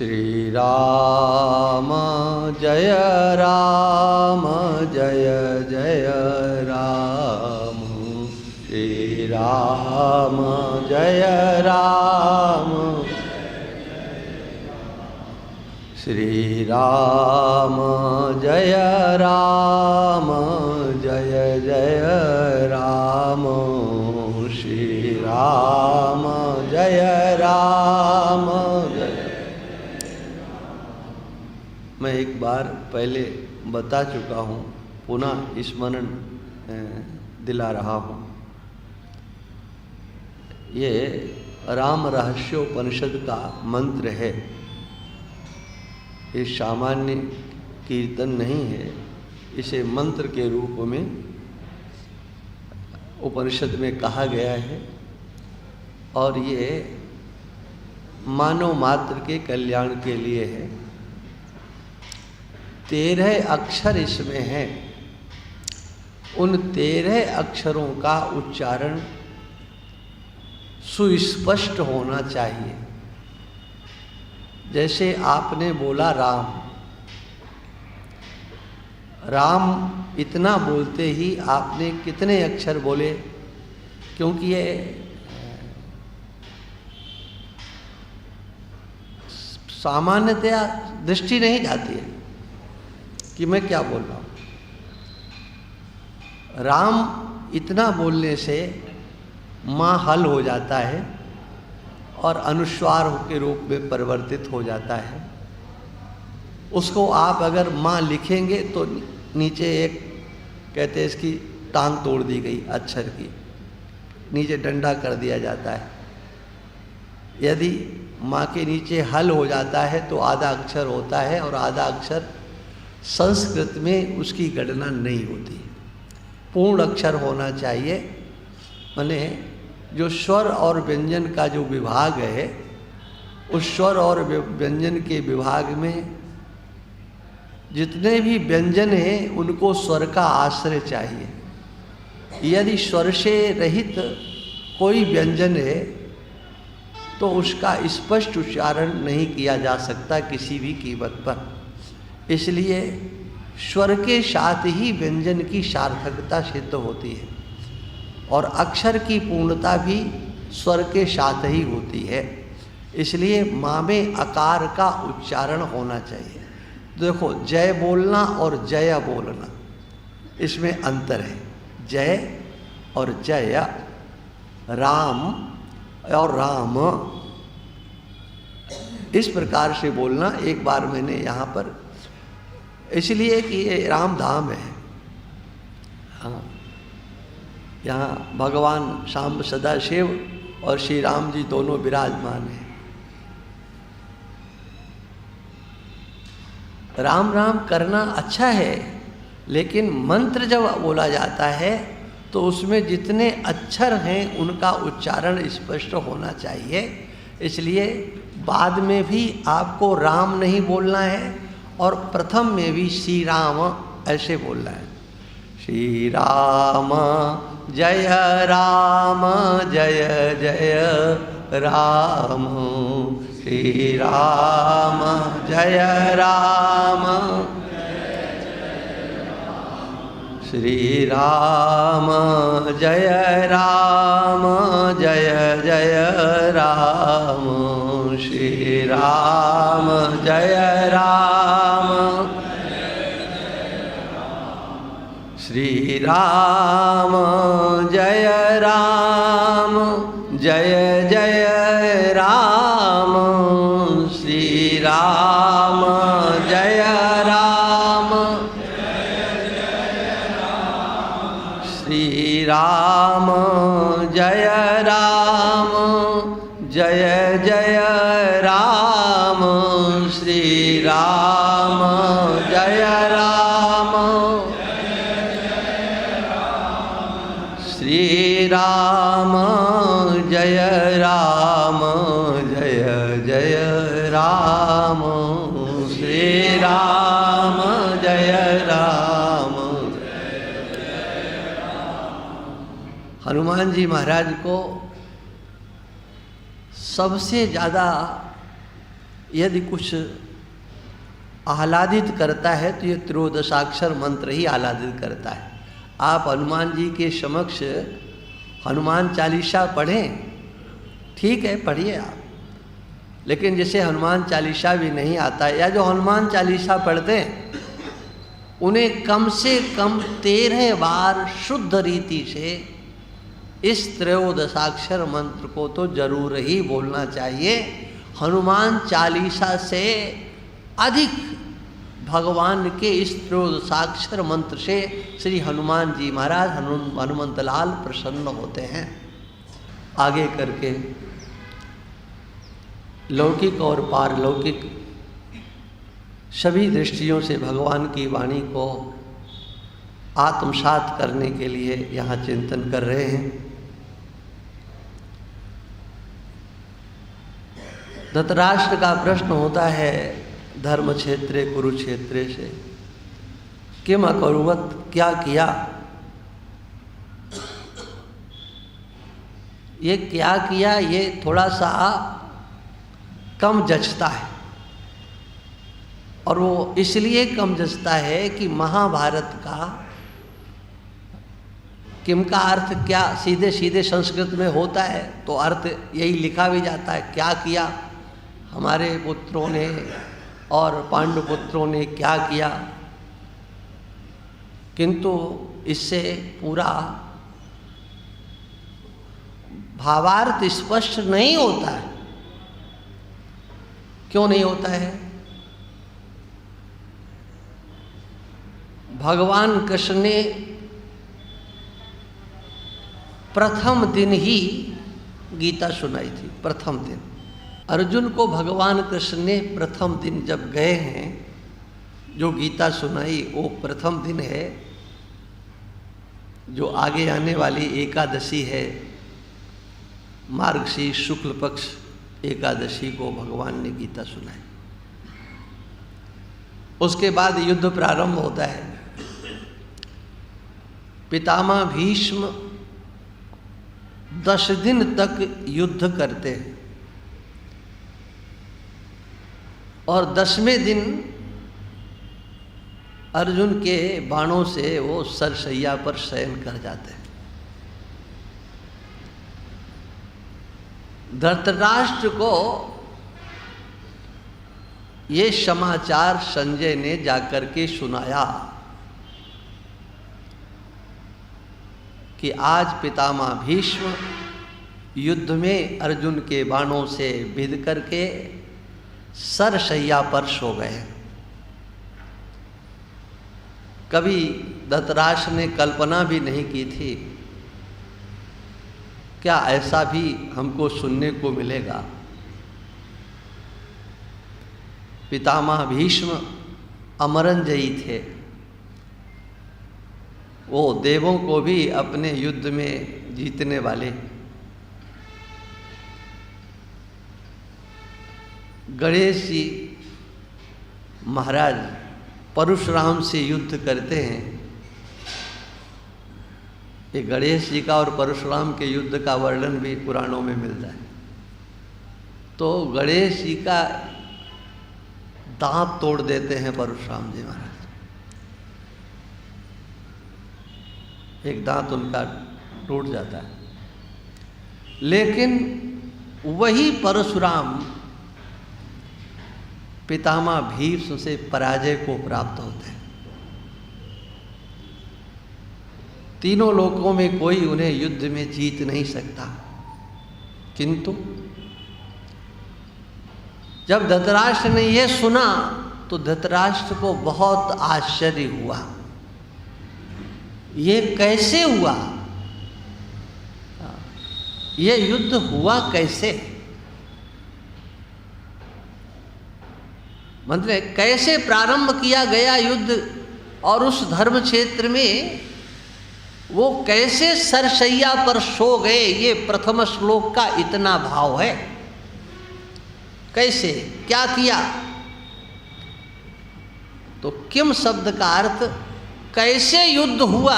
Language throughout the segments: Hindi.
श्री राम जय राम जय जय राम। श्री राम जय राम। श्री राम जय राम जय जय राम। श्री राम जय राम जय। मैं एक बार पहले बता चुका हूँ, पुनः स्मरण दिला रहा हूँ। ये राम रहस्योपनिषद का मंत्र है। ये सामान्य कीर्तन नहीं है, इसे मंत्र के रूप में उपनिषद में कहा गया है और ये मानव मात्र के कल्याण के लिए है। 13 अक्षर इसमें हैं। उन 13 अक्षरों का उच्चारण सुस्पष्ट होना चाहिए। जैसे आपने बोला राम, राम इतना बोलते ही आपने कितने अक्षर बोले? क्योंकि ये सामान्यतया दृष्टि नहीं जाती है कि मैं क्या बोल रहा हूँ। राम इतना बोलने से माँ हल हो जाता है और अनुस्वार के रूप में परिवर्तित हो जाता है। उसको आप अगर माँ लिखेंगे तो नीचे एक कहते हैं इसकी टांग तोड़ दी गई अक्षर की, नीचे डंडा कर दिया जाता है। यदि माँ के नीचे हल हो जाता है तो आधा अक्षर होता है और आधा अक्षर संस्कृत में उसकी गणना नहीं होती। पूर्ण अक्षर होना चाहिए। माने जो स्वर और व्यंजन का जो विभाग है, उस स्वर और व्यंजन के विभाग में जितने भी व्यंजन हैं उनको स्वर का आश्रय चाहिए। यदि स्वर से रहित कोई व्यंजन है तो उसका स्पष्ट उच्चारण नहीं किया जा सकता किसी भी कीमत पर। इसलिए स्वर के साथ ही व्यंजन की सार्थकता सिद्ध होती है और अक्षर की पूर्णता भी स्वर के साथ ही होती है। इसलिए माँ में आकार का उच्चारण होना चाहिए। देखो, जय बोलना और जय बोलना, इसमें अंतर है। जय और जय, राम और राम, इस प्रकार से बोलना। एक बार मैंने यहाँ पर, इसलिए कि ये राम धाम है। हाँ, यहाँ भगवान शाम सदाशिव और श्री राम जी दोनों विराजमान हैं। राम राम करना अच्छा है, लेकिन मंत्र जब बोला जाता है तो उसमें जितने अक्षर हैं उनका उच्चारण स्पष्ट होना चाहिए। इसलिए बाद में भी आपको राम नहीं बोलना है और प्रथम में भी श्री राम ऐसे बोलना है। श्री राम जय राम जय जय राम। श्री राम जय राम। श्री राम जय राम जय जय राम। श्री राम जय राम। श्री राम जय राम जय जय राम। श्री राम जय राम। श्री राम जय राम जय जय राम। श्री राम जय राम। श्री राम जय राम जय जय राम। श्री राम जय राम। हनुमान जी महाराज को सबसे ज़्यादा यदि कुछ आह्लादित करता है तो ये त्रयोदशाक्षर मंत्र ही आह्लादित करता है। आप हनुमान जी के समक्ष हनुमान चालीसा पढ़ें, ठीक है पढ़िए आप, लेकिन जैसे हनुमान चालीसा भी नहीं आता है, या जो हनुमान चालीसा पढ़ते हैं उन्हें कम से कम 13 बार शुद्ध रीति से इस त्रयोदशाक्षर मंत्र को तो जरूर ही बोलना चाहिए। हनुमान चालीसा से अधिक भगवान के इस त्रयोदशाक्षर मंत्र से श्री हनुमान जी महाराज हनुमंतलाल प्रसन्न होते हैं। आगे करके लौकिक और पारलौकिक सभी दृष्टियों से भगवान की वाणी को आत्मसात करने के लिए यहाँ चिंतन कर रहे हैं। धृतराष्ट्र का प्रश्न होता है धर्म क्षेत्रे कुरुक्षेत्रे से, किम अकुर्वत, क्या किया। ये क्या किया ये थोड़ा सा कम जचता है, और वो इसलिए कम जचता है कि महाभारत का किम का अर्थ क्या सीधे सीधे संस्कृत में होता है, तो अर्थ यही लिखा भी जाता है, क्या किया हमारे पुत्रों ने और पांडु पुत्रों ने क्या किया, किंतु इससे पूरा भावार्थ स्पष्ट नहीं होता है। क्यों नहीं होता है? भगवान कृष्ण ने प्रथम दिन ही गीता सुनाई थी। प्रथम दिन अर्जुन को भगवान कृष्ण ने प्रथम दिन जब गए हैं जो गीता सुनाई, वो प्रथम दिन है। जो आगे आने वाली एकादशी है, मार्गशीर्ष शुक्ल पक्ष एकादशी को भगवान ने गीता सुनाई। उसके बाद युद्ध प्रारंभ होता है। पितामह भीष्म 10 दिन तक युद्ध करते हैं और 10वें दिन अर्जुन के बाणों से वो सरसैया पर शयन कर जाते हैं। धृतराष्ट्र को ये समाचार संजय ने जाकर के सुनाया कि आज पितामह भीष्म युद्ध में अर्जुन के बाणों से बिध करके सरसैया पर सो गए। कभी धृतराष्ट्र ने कल्पना भी नहीं की थी क्या ऐसा भी हमको सुनने को मिलेगा। पितामह भीष्म अमरंजयी थे, वो देवों को भी अपने युद्ध में जीतने वाले। गणेश जी महाराज परशुराम से युद्ध करते हैं। ये गणेश जी का और परशुराम के युद्ध का वर्णन भी पुराणों में मिलता है। तो गणेश जी का दांत तोड़ देते हैं परशुराम जी महाराज, एक दांत उनका टूट जाता है। लेकिन वही परशुराम पितामह भीष्म से पराजय को प्राप्त होते हैं। तीनों लोकों में कोई उन्हें युद्ध में जीत नहीं सकता। किंतु जब धृतराष्ट्र ने यह सुना तो धृतराष्ट्र को बहुत आश्चर्य हुआ। ये कैसे हुआ? ये युद्ध हुआ कैसे? मतलब कैसे प्रारंभ किया गया युद्ध, और उस धर्म क्षेत्र में वो कैसे सरसैया पर सो गए? ये प्रथम श्लोक का इतना भाव है। कैसे, क्या किया? तो किम शब्द का अर्थ कैसे युद्ध हुआ,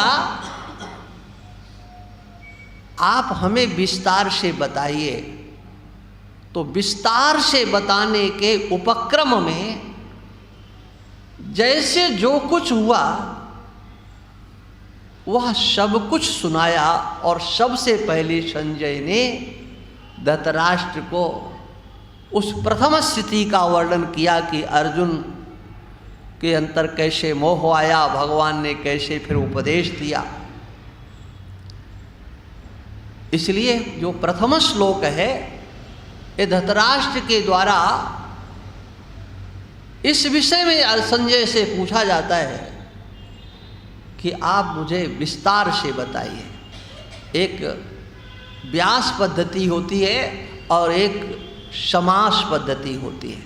आप हमें विस्तार से बताइए। तो विस्तार से बताने के उपक्रम में जैसे जो कुछ हुआ वह सब कुछ सुनाया, और सबसे पहले संजय ने धृतराष्ट्र को उस प्रथम स्थिति का वर्णन किया कि अर्जुन के अंतर कैसे मोह आया, भगवान ने कैसे फिर उपदेश दिया। इसलिए जो प्रथम श्लोक है ये धृतराष्ट्र के द्वारा इस विषय में संजय से पूछा जाता है कि आप मुझे विस्तार से बताइए। एक व्यास पद्धति होती है और एक समास पद्धति होती है।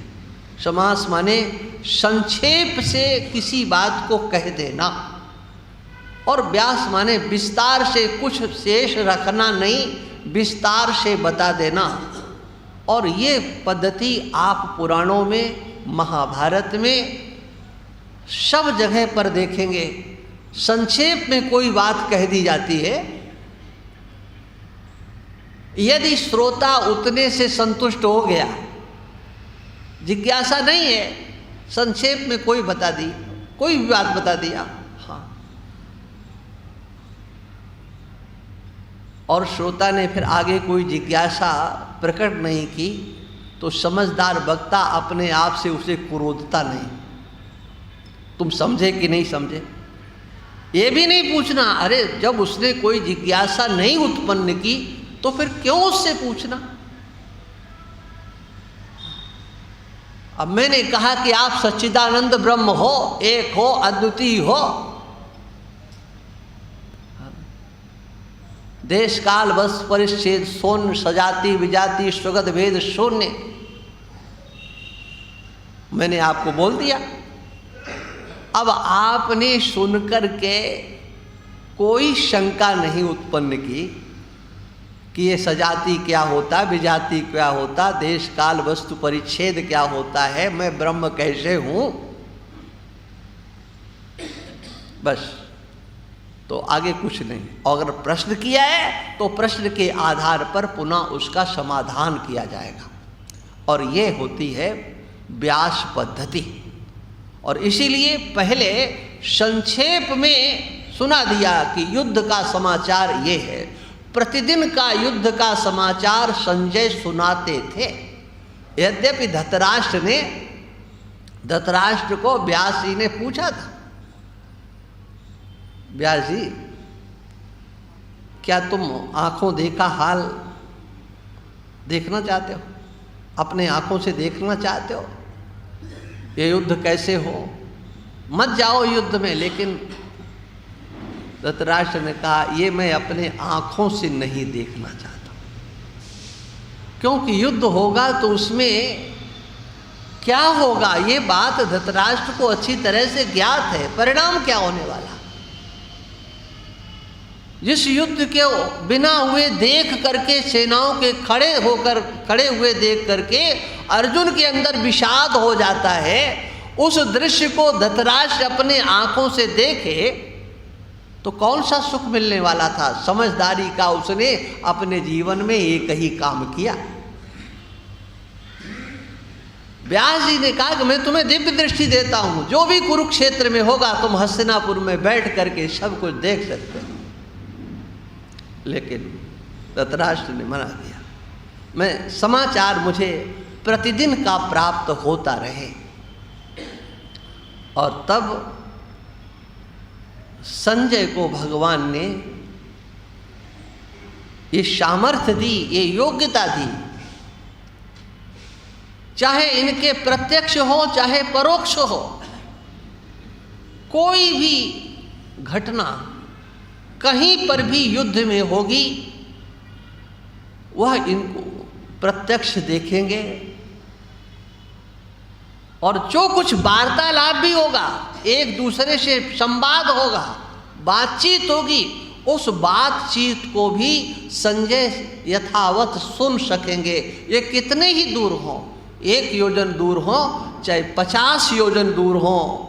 समास माने संक्षेप से किसी बात को कह देना, और व्यास माने विस्तार से कुछ शेष रखना नहीं, विस्तार से बता देना। और ये पद्धति आप पुराणों में, महाभारत में सब जगह पर देखेंगे। संक्षेप में कोई बात कह दी जाती है, यदि श्रोता उतने से संतुष्ट हो गया, जिज्ञासा नहीं है, संक्षेप में कोई बता दी, कोई भी बात बता दिया, हाँ, और श्रोता ने फिर आगे कोई जिज्ञासा प्रकट नहीं की, तो समझदार वक्ता अपने आप से उसे क्रोधता नहीं, तुम समझे कि नहीं समझे, ये भी नहीं पूछना। अरे जब उसने कोई जिज्ञासा नहीं उत्पन्न की तो फिर क्यों उससे पूछना। अब मैंने कहा कि आप सच्चिदानंद ब्रह्म हो, एक हो, अद्वितीय हो, देश काल वश परिच्छेद शून्य, सजाति विजाति स्वगत भेद शून्य, मैंने आपको बोल दिया। अब आपने सुनकर के कोई शंका नहीं उत्पन्न की कि ये सजाति क्या होता, विजाति क्या होता, देश काल वस्तु परिच्छेद क्या होता है, मैं ब्रह्म कैसे हूं, बस, तो आगे कुछ नहीं। और अगर प्रश्न किया है तो प्रश्न के आधार पर पुनः उसका समाधान किया जाएगा, और ये होती है व्यास पद्धति। और इसीलिए पहले संक्षेप में सुना दिया कि युद्ध का समाचार ये है। प्रतिदिन का युद्ध का समाचार संजय सुनाते थे। यद्यपि धृतराष्ट्र को व्यास जी ने पूछा था, व्यास जी क्या तुम आंखों देखा हाल देखना चाहते हो, अपने आंखों से देखना चाहते हो ये युद्ध कैसे हो, मत जाओ युद्ध में। लेकिन धृतराष्ट्र ने कहा ये मैं अपने आंखों से नहीं देखना चाहता, क्योंकि युद्ध होगा तो उसमें क्या होगा ये बात धृतराष्ट्र को अच्छी तरह से ज्ञात है, परिणाम क्या होने वाला। जिस युद्ध के बिना हुए देख करके, सेनाओं के खड़े हुए देख करके अर्जुन के अंदर विषाद हो जाता है, उस दृश्य को धृतराष्ट्र अपने आंखों से देखे तो कौन सा सुख मिलने वाला था। समझदारी का उसने अपने जीवन में एक ही काम किया। व्यास जी ने कहा कि मैं तुम्हें दिव्य दृष्टि देता हूं, जो भी कुरुक्षेत्र में होगा तुम हस्तिनापुर में बैठ करके सब कुछ देख सकते हो। लेकिन धृतराष्ट्र ने मना किया, मैं समाचार मुझे प्रतिदिन का प्राप्त होता रहे। और तब संजय को भगवान ने ये सामर्थ्य दी, ये योग्यता दी, चाहे इनके प्रत्यक्ष हो चाहे परोक्ष हो, कोई भी घटना कहीं पर भी युद्ध में होगी वह इनको प्रत्यक्ष देखेंगे, और जो कुछ वार्तालाप भी होगा, एक दूसरे से संवाद होगा, बातचीत होगी, उस बातचीत को भी संजय यथावत सुन सकेंगे। ये कितने ही दूर हों, 1 योजन दूर हों चाहे 50 योजन दूर हों,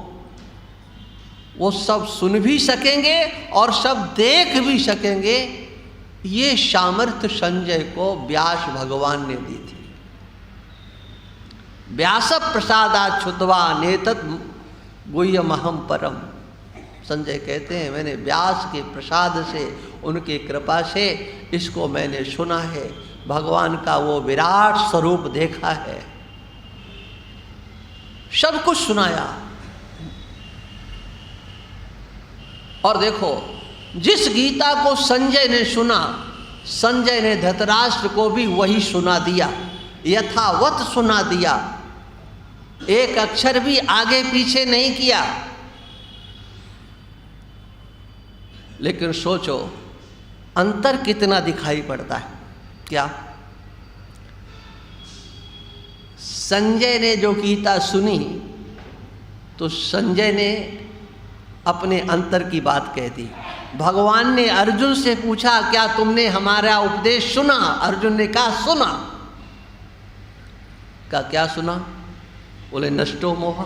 वो सब सुन भी सकेंगे और सब देख भी सकेंगे। ये सामर्थ्य संजय को व्यास भगवान ने दी थी। व्यास प्रसादात् छुत्वा नेतत् गुह्यमहं परम। संजय कहते हैं मैंने व्यास के प्रसाद से, उनकी कृपा से इसको मैंने सुना है, भगवान का वो विराट स्वरूप देखा है, सब कुछ सुनाया। और देखो, जिस गीता को संजय ने सुना, संजय ने धृतराष्ट्र को भी वही सुना दिया, यथावत सुना दिया, एक अक्षर भी आगे पीछे नहीं किया। लेकिन सोचो अंतर कितना दिखाई पड़ता है। क्या संजय ने जो गीता सुनी तो संजय ने अपने अंतर की बात कह दी। भगवान ने अर्जुन से पूछा क्या तुमने हमारा उपदेश सुना? अर्जुन ने कहा सुना। कहा क्या सुना? बोले नष्टो मोह,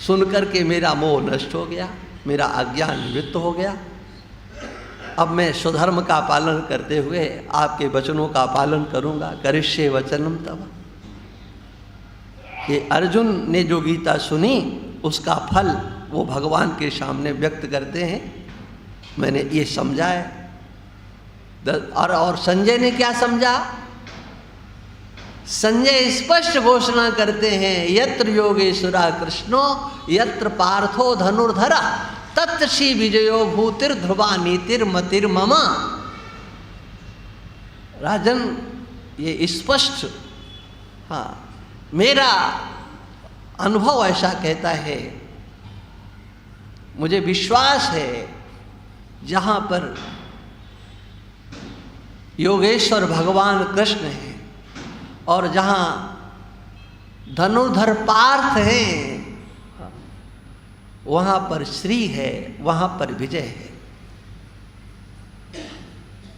सुन करके मेरा मोह नष्ट हो गया, मेरा अज्ञान निवृत्त हो गया। अब मैं स्वधर्म का पालन करते हुए आपके वचनों का पालन करूंगा। करिष्ये वचनम तव। ये अर्जुन ने जो गीता सुनी उसका फल वो भगवान के सामने व्यक्त करते हैं। मैंने ये समझा है। और संजय ने क्या समझा? संजय स्पष्ट घोषणा करते हैं यत्र योगेश्वरा कृष्णो यत्र पार्थो धनुर्धरा तत्र श्री विजयो भूतिर ध्रुवा नीतिर मतिर ममा। राजन ये स्पष्ट, हाँ, मेरा अनुभव ऐसा कहता है, मुझे विश्वास है जहाँ पर योगेश्वर भगवान कृष्ण है और जहाँ धनुर्धर पार्थ हैं वहाँ पर श्री है, वहाँ पर विजय है।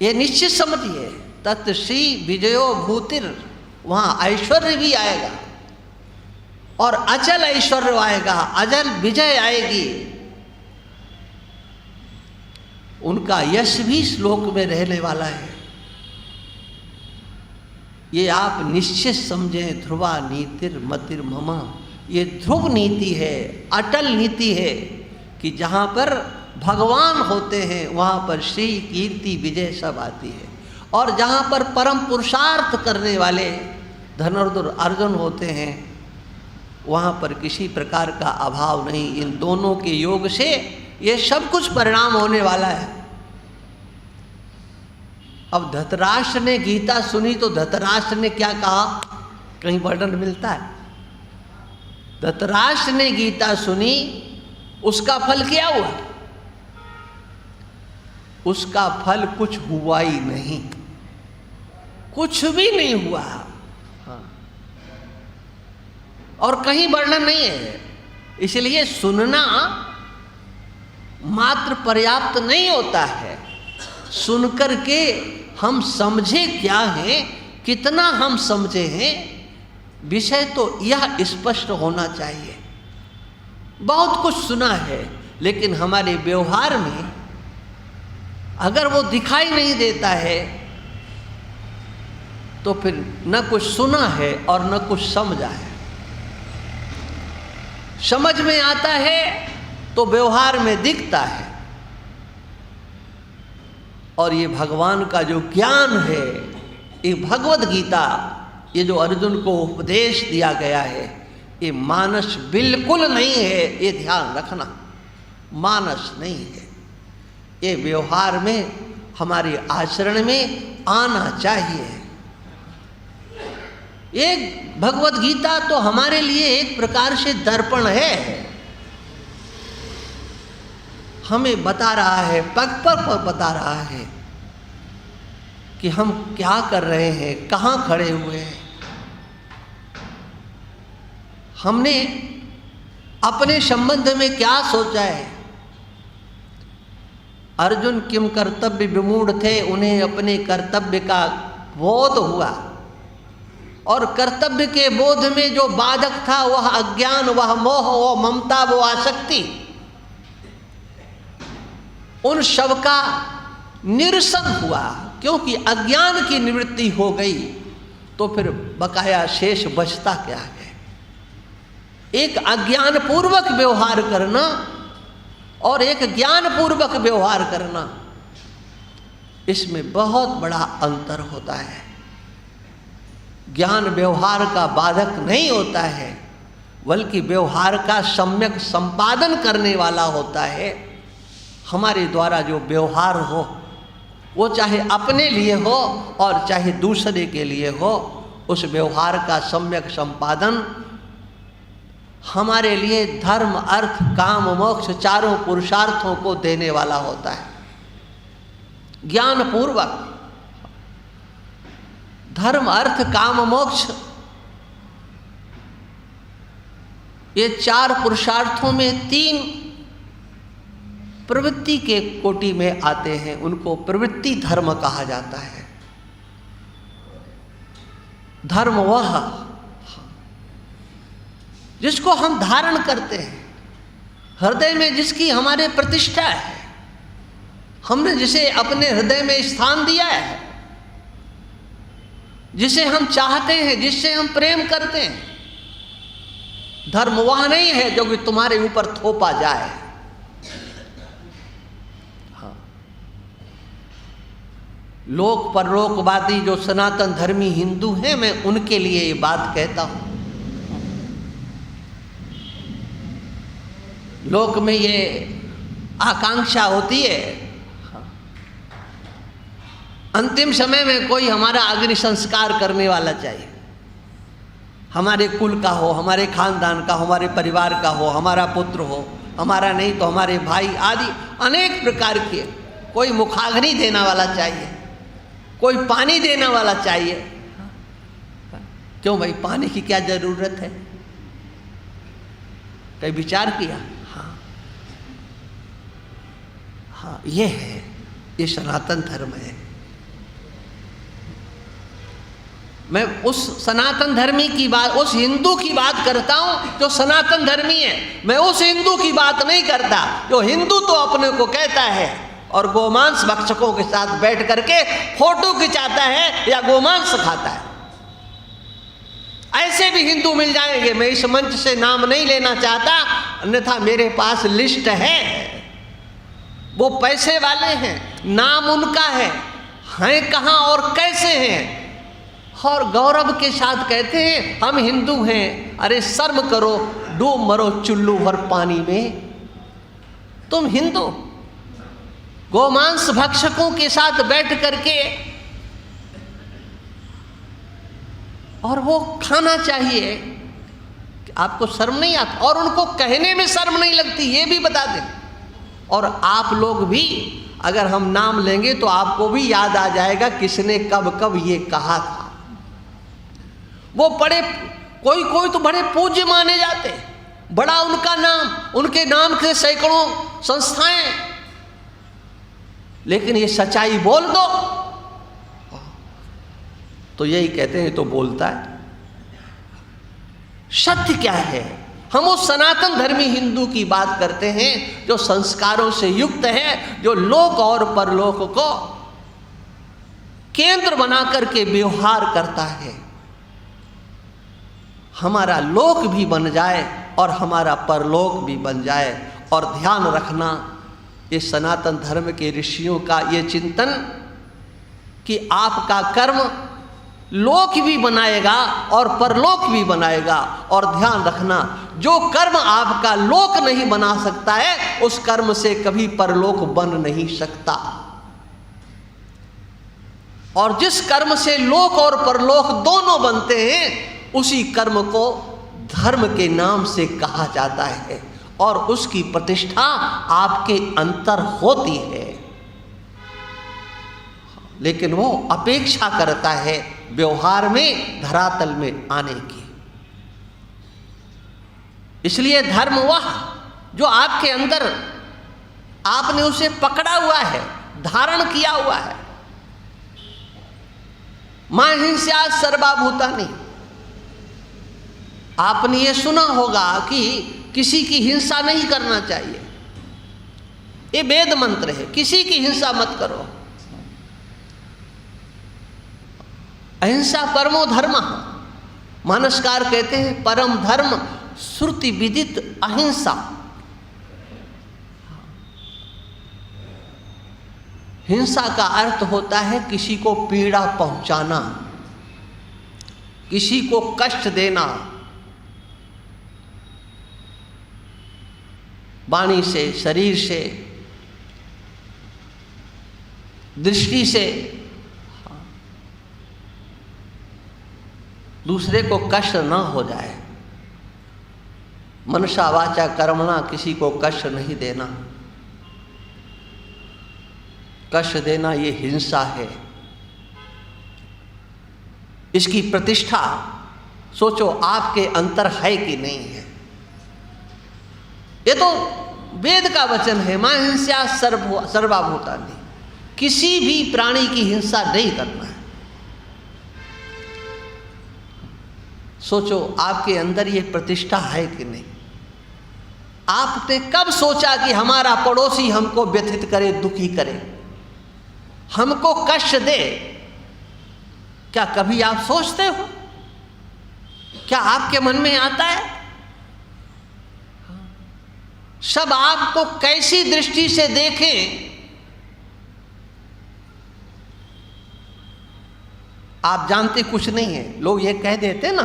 ये निश्चित समझिए, तत् श्री विजयो भूतिर, वहाँ ऐश्वर्य भी आएगा और अचल ऐश्वर्य आएगा, अजल विजय आएगी। उनका यश भी श्लोक में रहने वाला है। ये आप निश्चित समझें। ध्रुवा नीतिर मतिर ममा, ये ध्रुव नीति है, अटल नीति है कि जहाँ पर भगवान होते हैं वहाँ पर श्री कीर्ति विजय सब आती है। और जहाँ पर परम पुरुषार्थ करने वाले धनुर्धर अर्जुन होते हैं वहाँ पर किसी प्रकार का अभाव नहीं। इन दोनों के योग से ये सब कुछ परिणाम होने वाला है। अब धृतराष्ट्र ने गीता सुनी तो धृतराष्ट्र ने क्या कहा? कहीं वर्णन मिलता है? धृतराष्ट्र ने गीता सुनी, उसका फल क्या हुआ? उसका फल कुछ हुआ ही नहीं, कुछ भी नहीं हुआ। हाँ। और कहीं वर्णन नहीं है। इसलिए सुनना मात्र पर्याप्त नहीं होता है, सुनकर के हम समझे क्या है, कितना हम समझे हैं, विषय तो यह स्पष्ट होना चाहिए। बहुत कुछ सुना है लेकिन हमारे व्यवहार में अगर वो दिखाई नहीं देता है तो फिर न कुछ सुना है और न कुछ समझा है। समझ में आता है तो व्यवहार में दिखता है। और ये भगवान का जो ज्ञान है, ये भगवद गीता, ये जो अर्जुन को उपदेश दिया गया है, ये मानस बिल्कुल नहीं है। ये ध्यान रखना, मानस नहीं है। ये व्यवहार में, हमारे आचरण में आना चाहिए। ये भगवद गीता तो हमारे लिए एक प्रकार से दर्पण है, हमें बता रहा है, पग पर बता रहा है कि हम क्या कर रहे हैं, कहाँ खड़े हुए हैं। हमने अपने संबंध में क्या सोचा है। अर्जुन किम कर्तव्य विमूढ़ थे, उन्हें अपने कर्तव्य का बोध हुआ और कर्तव्य के बोध में जो बाधक था वह अज्ञान, वह मोह, वह ममता, वह आसक्ति, उन सब का निरसन हुआ। क्योंकि अज्ञान की निवृत्ति हो गई तो फिर बकाया शेष बचता क्या है? एक अज्ञान पूर्वक व्यवहार करना और एक ज्ञान पूर्वक व्यवहार करना, इसमें बहुत बड़ा अंतर होता है। ज्ञान व्यवहार का बाधक नहीं होता है, बल्कि व्यवहार का सम्यक संपादन करने वाला होता है। हमारे द्वारा जो व्यवहार हो, वो चाहे अपने लिए हो और चाहे दूसरे के लिए हो, उस व्यवहार का सम्यक संपादन हमारे लिए धर्म, अर्थ, काम, मोक्ष चारों पुरुषार्थों को देने वाला होता है। ज्ञान पूर्वक धर्म, अर्थ, काम, मोक्ष, ये चार पुरुषार्थों में तीन प्रवृत्ति के कोटि में आते हैं, उनको प्रवृत्ति धर्म कहा जाता है। धर्म वह जिसको हम धारण करते हैं, हृदय में जिसकी हमारे प्रतिष्ठा है, हमने जिसे अपने हृदय में स्थान दिया है, जिसे हम चाहते हैं, जिससे हम प्रेम करते हैं। धर्म वह नहीं है जो कि तुम्हारे ऊपर थोपा जाए। हाँ, लोक परलोकवादी जो सनातन धर्मी हिंदू हैं, मैं उनके लिए ये बात कहता हूं। लोक में ये आकांक्षा होती है, अंतिम समय में कोई हमारा अग्नि संस्कार करने वाला चाहिए, हमारे कुल का हो, हमारे खानदान का, हमारे परिवार का हो, हमारा पुत्र हो, हमारा नहीं तो हमारे भाई आदि अनेक प्रकार के। कोई मुखाग्नि देने वाला चाहिए, कोई पानी देने वाला चाहिए। क्यों भाई, पानी की क्या जरूरत है? कहीं विचार किया? हाँ, ये है, ये सनातन धर्म है। मैं उस सनातन धर्मी की बात, उस हिंदू की बात करता हूं जो सनातन धर्मी है। मैं उस हिंदू की बात नहीं करता जो हिंदू तो अपने को कहता है और गोमांस भक्षकों के साथ बैठ करके फोटो खिंचाता है या गोमांस खाता है। ऐसे भी हिंदू मिल जाएंगे। मैं इस मंच से नाम नहीं लेना चाहता, अन्यथा मेरे पास लिस्ट है। वो पैसे वाले हैं, नाम उनका हैं कहाँ और कैसे हैं, और गौरव के साथ कहते हैं हम हिंदू हैं। अरे शर्म करो, डूब मरो चुल्लू भर पानी में। तुम हिंदू गोमांस भक्षकों के साथ बैठ करके, और वो खाना चाहिए, आपको शर्म नहीं आता? और उनको कहने में शर्म नहीं लगती, ये भी बता दें। और आप लोग भी अगर हम नाम लेंगे तो आपको भी याद आ जाएगा किसने कब कब ये कहा था। वो बड़े, कोई कोई तो बड़े पूज्य माने जाते, बड़ा उनका नाम, उनके नाम के सैकड़ों संस्थाएं, लेकिन ये सच्चाई बोल दो तो यही कहते हैं तो बोलता है। सत्य क्या है? हम उस सनातन धर्मी हिंदू की बात करते हैं जो संस्कारों से युक्त है, जो लोक और परलोक को केंद्र बना करके व्यवहार करता है। हमारा लोक भी बन जाए और हमारा परलोक भी बन जाए। और ध्यान रखना, ये सनातन धर्म के ऋषियों का ये चिंतन कि आपका कर्म लोक भी बनाएगा और परलोक भी बनाएगा। और ध्यान रखना, जो कर्म आपका लोक नहीं बना सकता है, उस कर्म से कभी परलोक बन नहीं सकता। और जिस कर्म से लोक और परलोक दोनों बनते हैं, उसी कर्म को धर्म के नाम से कहा जाता है और उसकी प्रतिष्ठा आपके अंतर होती है। लेकिन वो अपेक्षा करता है व्यवहार में, धरातल में आने की। इसलिए धर्म वह जो आपके अंदर आपने उसे पकड़ा हुआ है, धारण किया हुआ है। मां हिंसा सर्वभूतानि, आपने ये सुना होगा कि किसी की हिंसा नहीं करना चाहिए। ये वेद मंत्र है, किसी की हिंसा मत करो। अहिंसा परमो धर्म, मानसकार कहते हैं परम धर्म श्रुति विदित अहिंसा। हिंसा का अर्थ होता है किसी को पीड़ा पहुंचाना, किसी को कष्ट देना, वाणी से, शरीर से, दृष्टि से, दूसरे को कष्ट ना हो जाए। मनसा वाचा कर्मणा, किसी को कष्ट नहीं देना। कष्ट देना ये हिंसा है। इसकी प्रतिष्ठा सोचो आपके अंतर है कि नहीं है। ये तो वेद का वचन है, मां हिंसा सर्वभूतानि, किसी भी प्राणी की हिंसा नहीं करना है। सोचो आपके अंदर ये प्रतिष्ठा है कि नहीं। आपने कब सोचा कि हमारा पड़ोसी हमको व्यथित करे, दुखी करे, हमको कष्ट दे? क्या कभी आप सोचते हो? क्या आपके मन में आता है? सब आपको कैसी दृष्टि से देखें, आप जानते कुछ नहीं है। लोग ये कह देते ना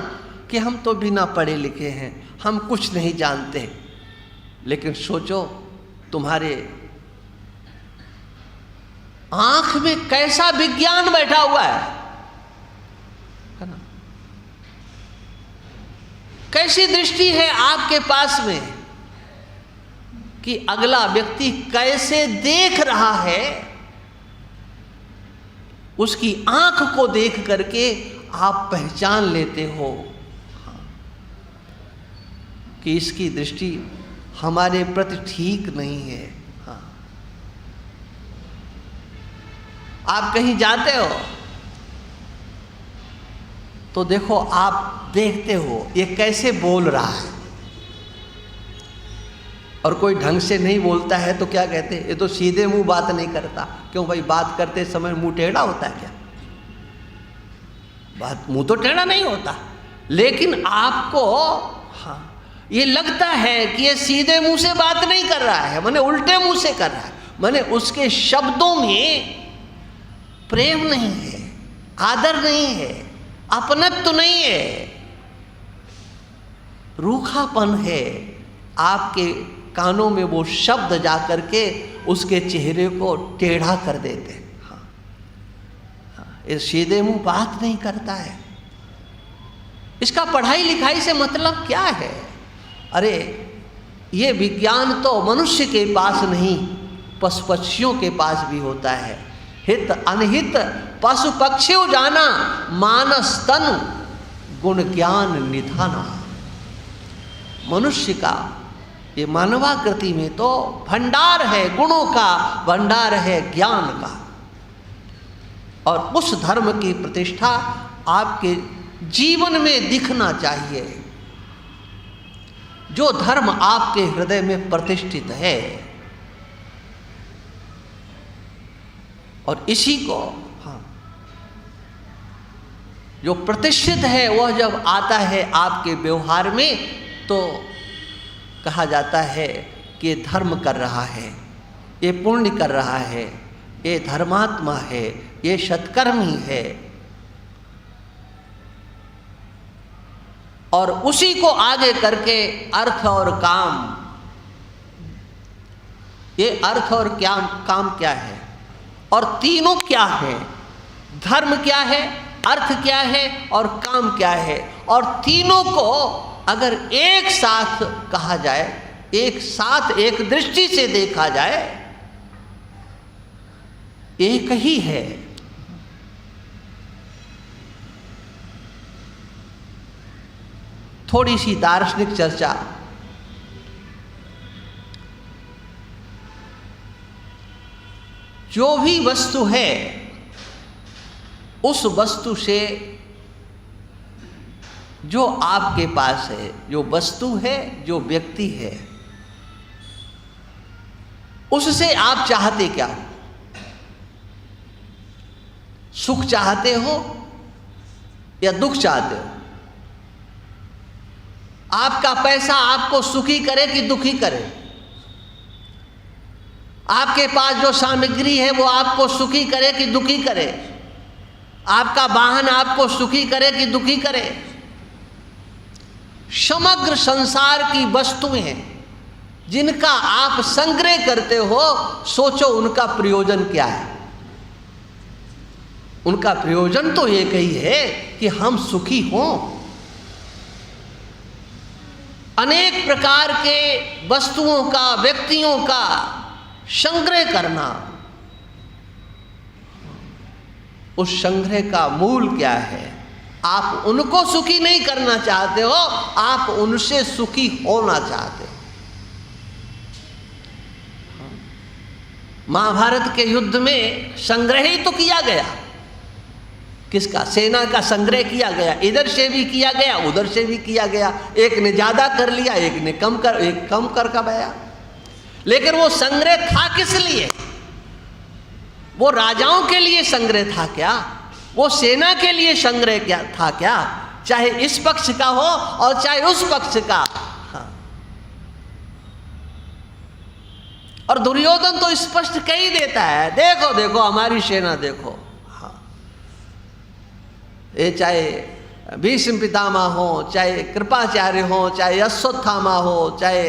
कि हम तो बिना पढ़े लिखे हैं, हम कुछ नहीं जानते। लेकिन सोचो तुम्हारे आंख में कैसा विज्ञान बैठा हुआ है ना? कैसी दृष्टि है आपके पास में कि अगला व्यक्ति कैसे देख रहा है, उसकी आंख को देख करके आप पहचान लेते हो कि इसकी दृष्टि हमारे प्रति ठीक नहीं है। हाँ। आप कहीं जाते हो तो देखो, आप देखते हो ये कैसे बोल रहा है, और कोई ढंग से नहीं बोलता है तो क्या कहते हैं, ये तो सीधे मुंह बात नहीं करता। क्यों भाई, बात करते समय मुंह टेढ़ा होता है क्या? बात मुंह तो टेढ़ा नहीं होता, लेकिन आपको हाँ ये लगता है कि ये सीधे मुंह से बात नहीं कर रहा है, माने उल्टे मुंह से कर रहा है, माने उसके शब्दों में प्रेम नहीं है, आदर नहीं है, अपनत्व नहीं है, रूखापन है। आपके कानों में वो शब्द जा करके उसके चेहरे को टेढ़ा कर देते हैं। हाँ, ये सीधे मुंह बात नहीं करता है। इसका पढ़ाई लिखाई से मतलब क्या है? अरे ये विज्ञान तो मनुष्य के पास नहीं, पशु पक्षियों के पास भी होता है। हित अनहित पशु पक्षियों जाना, मानस तनु गुण ज्ञान निधाना। मनुष्य का ये मानवाकृति में तो भंडार है, गुणों का भंडार है, ज्ञान का। और उस धर्म की प्रतिष्ठा आपके जीवन में दिखना चाहिए, जो धर्म आपके हृदय में प्रतिष्ठित है। और इसी को हाँ, जो प्रतिष्ठित है वह जब आता है आपके व्यवहार में, तो कहा जाता है कि ये धर्म कर रहा है, ये पुण्य कर रहा है, ये धर्मात्मा है, ये सत्कर्मी है। और उसी को आगे करके अर्थ और काम, ये अर्थ और क्या काम क्या है, और तीनों क्या है, धर्म क्या है, अर्थ क्या है और काम क्या है, और तीनों को अगर एक साथ कहा जाए, एक साथ एक दृष्टि से देखा जाए, एक ही है। थोड़ी सी दार्शनिक चर्चा। जो भी वस्तु है, उस वस्तु से जो आपके पास है, जो वस्तु है, जो व्यक्ति है, उससे आप चाहते क्या हो? सुख चाहते हो या दुख चाहते हो? आपका पैसा आपको सुखी करे कि दुखी करे? आपके पास जो सामग्री है वो आपको सुखी करे कि दुखी करे? आपका वाहन आपको सुखी करे कि दुखी करे? समग्र संसार की वस्तुएं जिनका आप संग्रह करते हो, सोचो उनका प्रयोजन क्या है? उनका प्रयोजन तो एक ही है कि हम सुखी हों। अनेक प्रकार के वस्तुओं का, व्यक्तियों का संग्रह करना, उस संग्रह का मूल क्या है? आप उनको सुखी नहीं करना चाहते हो, आप उनसे सुखी होना चाहते हो। महाभारत के युद्ध में संग्रह ही तो किया गया। किसका? सेना का संग्रह किया गया। इधर से भी किया गया, उधर से भी किया गया। एक ने ज्यादा कर लिया, एक ने कम कर पाया। लेकिन वो संग्रह था किस लिए? वो राजाओं के लिए संग्रह था क्या? वो सेना के लिए संग्रह क्या था क्या? चाहे इस पक्ष का हो और चाहे उस पक्ष का। हाँ। और दुर्योधन तो स्पष्ट कह ही देता है, देखो देखो हमारी सेना देखो। हाँ। ये चाहे भीष्म पितामह हो, चाहे कृपाचार्य हो, चाहे अश्वत्थामा हो, चाहे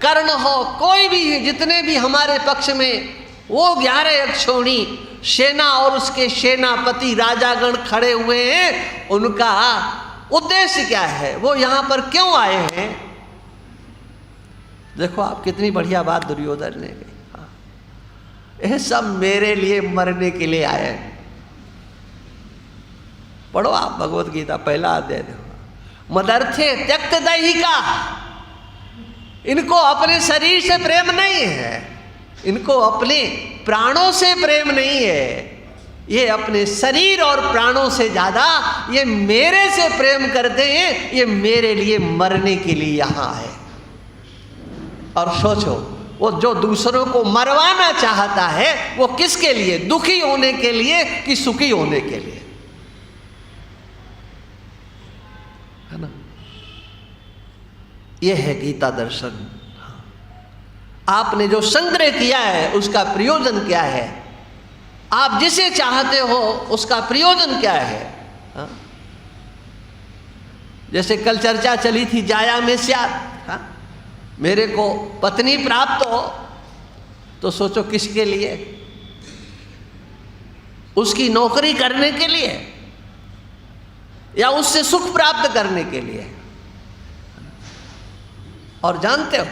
कर्ण हो, कोई भी, जितने भी हमारे पक्ष में वो 11 अक्षौणी सेना और उसके सेनापति राजागण खड़े हुए हैं, उनका उद्देश्य क्या है? वो यहां पर क्यों आए हैं? देखो आप, कितनी बढ़िया बात दुर्योधन ने कही। हाँ, ये सब मेरे लिए मरने के लिए आए हैं। पढ़ो आप भगवत गीता पहला अध्याय देखो। मदर्थे त्यक्त दैहिका, इनको अपने शरीर से प्रेम नहीं है, इनको अपने प्राणों से प्रेम नहीं है। ये अपने शरीर और प्राणों से ज्यादा ये मेरे से प्रेम करते हैं। ये मेरे लिए मरने के लिए यहां है। और सोचो, वो जो दूसरों को मरवाना चाहता है वो किसके लिए? दुखी होने के लिए कि सुखी होने के लिए? है ना? यह है गीता दर्शन। आपने जो संग्रह किया है उसका प्रयोजन क्या है? आप जिसे चाहते हो उसका प्रयोजन क्या है? हा? जैसे कल चर्चा चली थी जाया में स्यात्। हा? मेरे को पत्नी प्राप्त हो तो सोचो किसके लिए? उसकी नौकरी करने के लिए या उससे सुख प्राप्त करने के लिए? और जानते हो,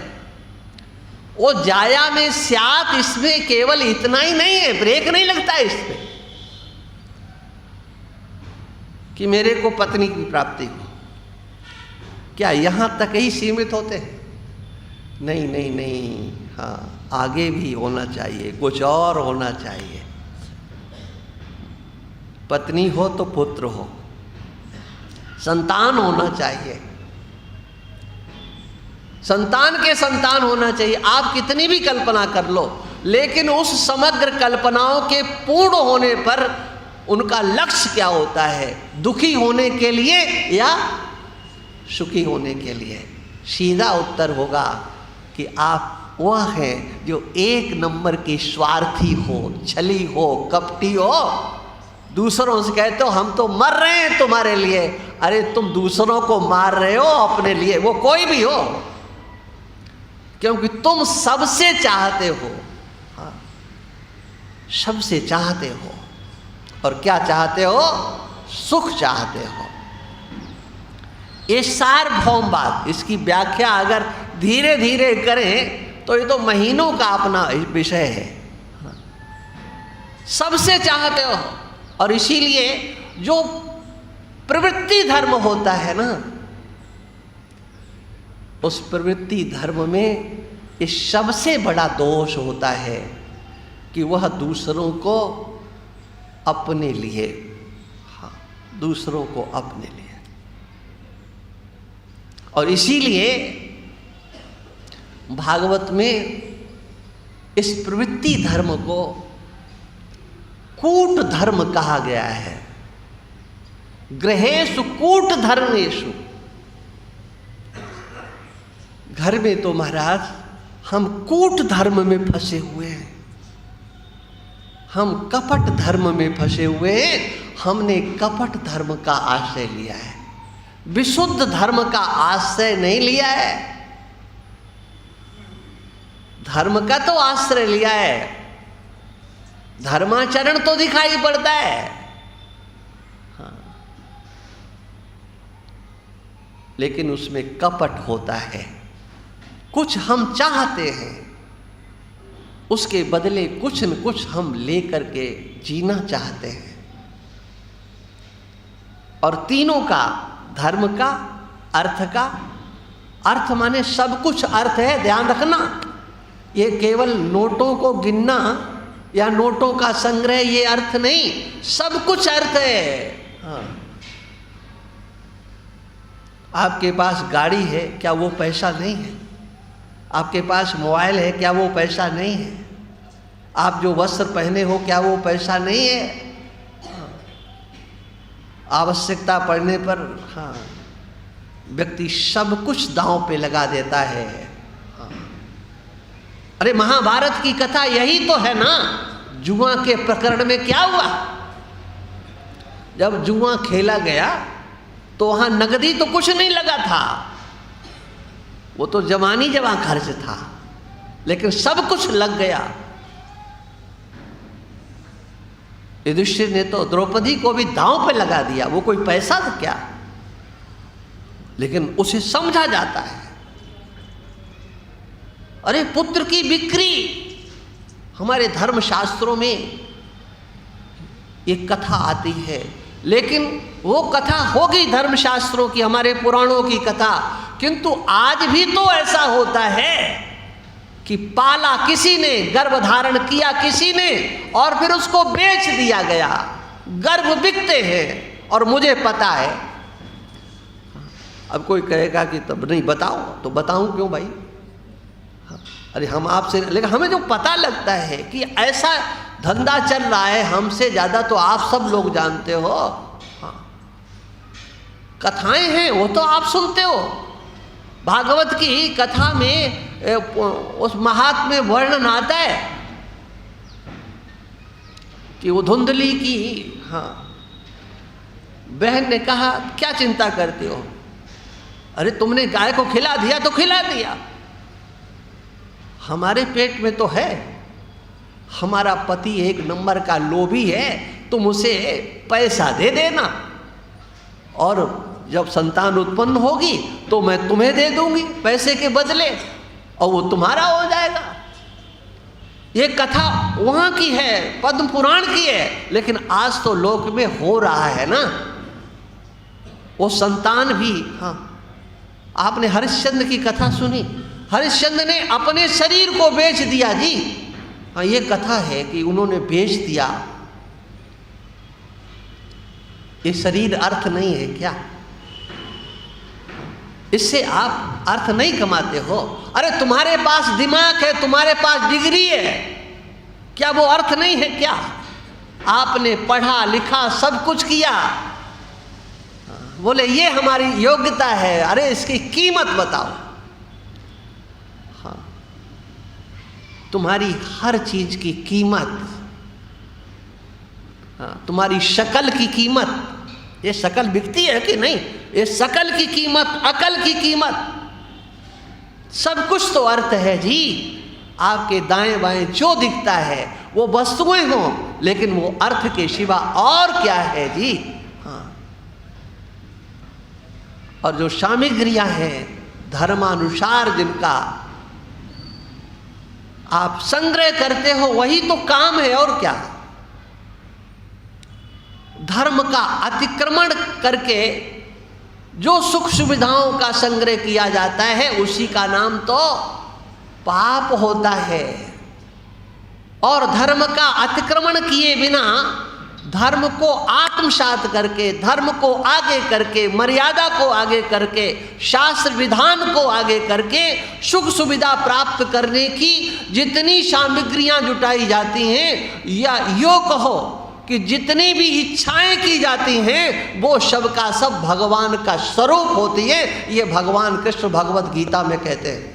वो जाया में स्यात्, इसमें केवल इतना ही नहीं है, ब्रेक नहीं लगता है इसमें कि मेरे को पत्नी की प्राप्ति हो। क्या यहां तक ही सीमित होते हैं? नहीं नहीं नहीं, हाँ, आगे भी होना चाहिए, कुछ और होना चाहिए। पत्नी हो तो पुत्र हो, संतान होना चाहिए, संतान के संतान होना चाहिए। आप कितनी भी कल्पना कर लो, लेकिन उस समग्र कल्पनाओं के पूर्ण होने पर उनका लक्ष्य क्या होता है? दुखी होने के लिए या सुखी होने के लिए? सीधा उत्तर होगा कि आप वह हैं जो एक नंबर की स्वार्थी हो, छली हो, कपटी हो, दूसरों से कहते हो हम तो मर रहे हैं तुम्हारे लिए। अरे तुम दूसरों को मार रहे हो अपने लिए, वो कोई भी हो, क्योंकि तुम सबसे चाहते हो। हाँ, सबसे चाहते हो। और क्या चाहते हो? सुख चाहते हो। ये सार्वभौम बात, इसकी व्याख्या अगर धीरे धीरे करें तो ये तो महीनों का अपना विषय है। सबसे चाहते हो। और इसीलिए जो प्रवृत्ति धर्म होता है ना, उस प्रवृत्ति धर्म में इस सबसे बड़ा दोष होता है कि वह दूसरों को अपने लिए, हाँ, दूसरों को अपने लिए। और इसीलिए भागवत में इस प्रवृत्ति धर्म को कूट धर्म कहा गया है। गृहेषु कूट धर्मेषु। घर में तो महाराज हम कूट धर्म में फंसे हुए हैं, हम कपट धर्म में फंसे हुए हैं। हमने कपट धर्म का आश्रय लिया है, विशुद्ध धर्म का आश्रय नहीं लिया है। धर्म का तो आश्रय लिया है, धर्माचरण तो दिखाई पड़ता है, हाँ, लेकिन उसमें कपट होता है। कुछ हम चाहते हैं, उसके बदले कुछ न कुछ हम लेकर के जीना चाहते हैं। और तीनों का, धर्म का, अर्थ का, अर्थ माने सब कुछ अर्थ है, ध्यान रखना। ये केवल नोटों को गिनना या नोटों का संग्रह ये अर्थ नहीं, सब कुछ अर्थ है। हाँ। आपके पास गाड़ी है, क्या वो पैसा नहीं है? आपके पास मोबाइल है, क्या वो पैसा नहीं है? आप जो वस्त्र पहने हो, क्या वो पैसा नहीं है? आवश्यकता पड़ने पर हाँ, व्यक्ति सब कुछ दांव पे लगा देता है। हाँ। अरे महाभारत की कथा यही तो है ना। जुआ के प्रकरण में क्या हुआ? जब जुआ खेला गया तो वहां नगदी तो कुछ नहीं लगा था, वो तो जवानी जवा खर्च था, लेकिन सब कुछ लग गया। युधिष्ठिर ने तो द्रौपदी को भी दांव पे लगा दिया, वो कोई पैसा था क्या? लेकिन उसे समझा जाता है। अरे पुत्र की बिक्री, हमारे धर्म शास्त्रों में एक कथा आती है, लेकिन वो कथा होगी धर्म शास्त्रों की, हमारे पुराणों की कथा, किंतु आज भी तो ऐसा होता है कि पाला किसी ने, गर्भ धारण किया किसी ने, और फिर उसको बेच दिया गया। गर्भ बिकते हैं और मुझे पता है। अब कोई कहेगा कि तब नहीं बताओ, तो बताऊं क्यों भाई? अरे हम आपसे, लेकिन हमें जो पता लगता है कि ऐसा धंधा चल रहा है, हमसे ज्यादा तो आप सब लोग जानते हो। हाँ। कथाएं हैं वो तो आप सुनते हो। भागवत की कथा में उस महात्म्य वर्णन आता है कि वो धुंधली की हाँ बहन ने कहा, क्या चिंता करते हो? अरे तुमने गाय को खिला दिया तो खिला दिया, हमारे पेट में तो है। हमारा पति एक नंबर का लोभी है, तुम उसे पैसा दे देना और जब संतान उत्पन्न होगी तो मैं तुम्हें दे दूंगी पैसे के बदले, और वो तुम्हारा हो जाएगा। ये कथा वहां की है, पद्म पुराण की है, लेकिन आज तो लोक में हो रहा है ना। वो संतान भी हाँ, आपने हरिश्चंद्र की कथा सुनी, हरिश्चंद्र ने अपने शरीर को बेच दिया जी। हाँ, ये कथा है कि उन्होंने बेच दिया। ये शरीर अर्थ नहीं है क्या? इससे आप अर्थ नहीं कमाते हो। अरे तुम्हारे पास दिमाग है, तुम्हारे पास डिग्री है, क्या वो अर्थ नहीं है क्या? आपने पढ़ा लिखा सब कुछ किया, बोले ये हमारी योग्यता है, अरे इसकी कीमत बताओ। हाँ, तुम्हारी हर चीज की कीमत, हाँ, तुम्हारी शकल की कीमत, ये शकल बिकती है कि नहीं? ये शकल की कीमत, अकल की कीमत, सब कुछ तो अर्थ है जी। आपके दाएं बाएं जो दिखता है वो वस्तुएं हों, लेकिन वो अर्थ के सिवा और क्या है जी? हाँ, और जो सामग्रियां हैं धर्मानुसार जिनका आप संग्रह करते हो, वही तो काम है और क्या। धर्म का अतिक्रमण करके जो सुख सुविधाओं का संग्रह किया जाता है, उसी का नाम तो पाप होता है। और धर्म का अतिक्रमण किए बिना, धर्म को आत्मसात करके, धर्म को आगे करके, मर्यादा को आगे करके, शास्त्र विधान को आगे करके सुख सुविधा प्राप्त करने की जितनी सामग्रियां जुटाई जाती हैं, या यो कहो कि जितनी भी इच्छाएं की जाती हैं वो सब का सब भगवान का स्वरूप होती है। ये भगवान कृष्ण भगवत गीता में कहते हैं।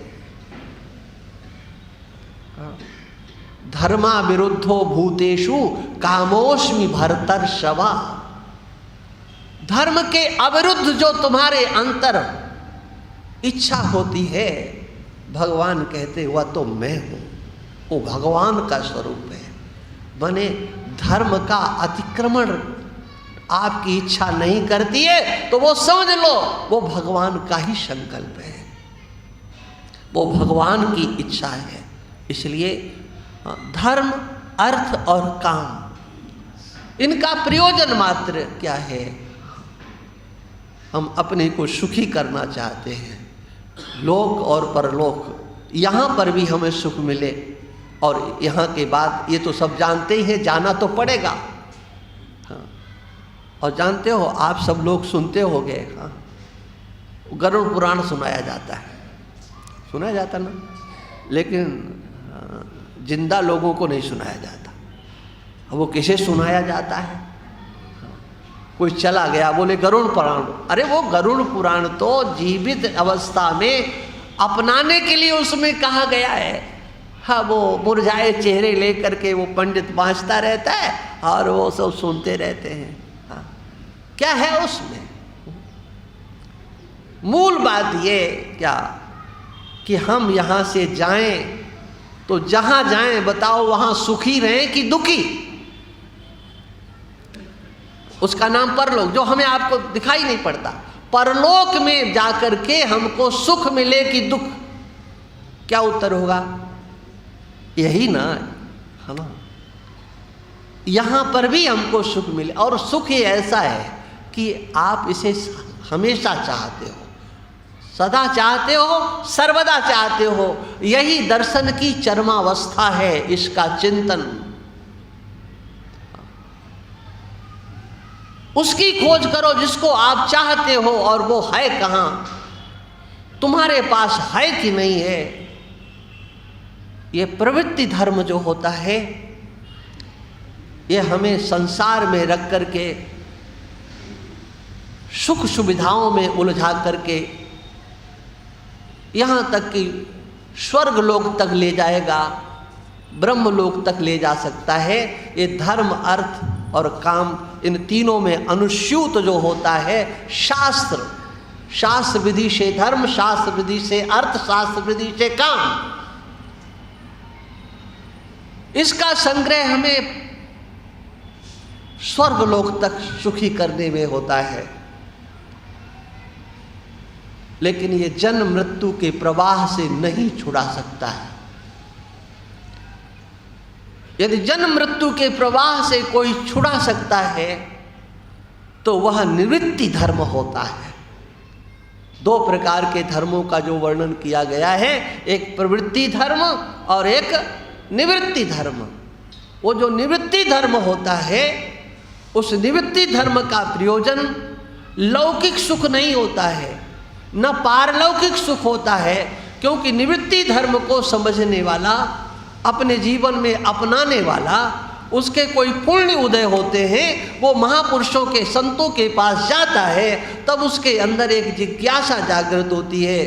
धर्मा विरुद्धो भूतेषु कामोस्मि भर्तर्षभा। धर्म के अविरुद्ध जो तुम्हारे अंतर इच्छा होती है, भगवान कहते वह तो मैं हूं, वो भगवान का स्वरूप है। बने धर्म का अतिक्रमण आपकी इच्छा नहीं करती है तो वो समझ लो वो भगवान का ही संकल्प है, वो भगवान की इच्छा है। इसलिए धर्म, अर्थ और काम, इनका प्रयोजन मात्र क्या है? हम अपने को सुखी करना चाहते हैं, लोक और परलोक, यहाँ पर भी हमें सुख मिले और यहाँ के बाद ये तो सब जानते ही हैं, जाना तो पड़ेगा। हाँ, और जानते हो आप सब लोग सुनते होंगे, हाँ, गरुड़ पुराण सुनाया जाता है, सुनाया जाता ना, लेकिन जिंदा लोगों को नहीं सुनाया जाता। अब वो किसे सुनाया जाता है? कोई चला गया बोले गरुड़ पुराण, अरे वो गरुड़ पुराण तो जीवित अवस्था में अपनाने के लिए उसमें कहा गया है। हाँ, वो मुरझाए चेहरे लेकर के वो पंडित बाँचता रहता है और वो सब सुनते रहते हैं। हाँ, क्या है उसमें? मूल बात ये क्या कि हम यहाँ से जाएं तो जहां जाएं बताओ वहां सुखी रहें कि दुखी? उसका नाम परलोक, जो हमें आपको दिखाई नहीं पड़ता। परलोक में जाकर के हमको सुख मिले कि दुख? क्या उत्तर होगा? यही ना, है ना? यहां पर भी हमको सुख मिले, और सुख ये ऐसा है कि आप इसे हमेशा चाहते हो, सदा चाहते हो, सर्वदा चाहते हो। यही दर्शन की चरमावस्था है, इसका चिंतन, उसकी खोज करो जिसको आप चाहते हो, और वो है कहाँ? तुम्हारे पास है कि नहीं है? ये प्रवृत्ति धर्म जो होता है, ये हमें संसार में रख करके सुख सुविधाओं में उलझा करके यहाँ तक कि स्वर्ग लोक तक ले जाएगा, ब्रह्म लोक तक ले जा सकता है। ये धर्म, अर्थ और काम, इन तीनों में अनुस्यूत जो होता है शास्त्र, शास्त्र विधि से धर्म, शास्त्र विधि से अर्थ, शास्त्र विधि से काम, इसका संग्रह हमें स्वर्ग लोक तक सुखी करने में होता है। लेकिन ये जन्म मृत्यु के प्रवाह से नहीं छुड़ा सकता है। यदि जन्म मृत्यु के प्रवाह से कोई छुड़ा सकता है तो वह निवृत्ति धर्म होता है। दो प्रकार के धर्मों का जो वर्णन किया गया है, एक प्रवृत्ति धर्म और एक निवृत्ति धर्म। वो जो निवृत्ति धर्म होता है, उस निवृत्ति धर्म का प्रयोजन लौकिक सुख नहीं होता है, न पारलौकिक सुख होता है, क्योंकि निवृत्ति धर्म को समझने वाला, अपने जीवन में अपनाने वाला, उसके कोई पुण्य उदय होते हैं, वो महापुरुषों के, संतों के पास जाता है, तब उसके अंदर एक जिज्ञासा जागृत होती है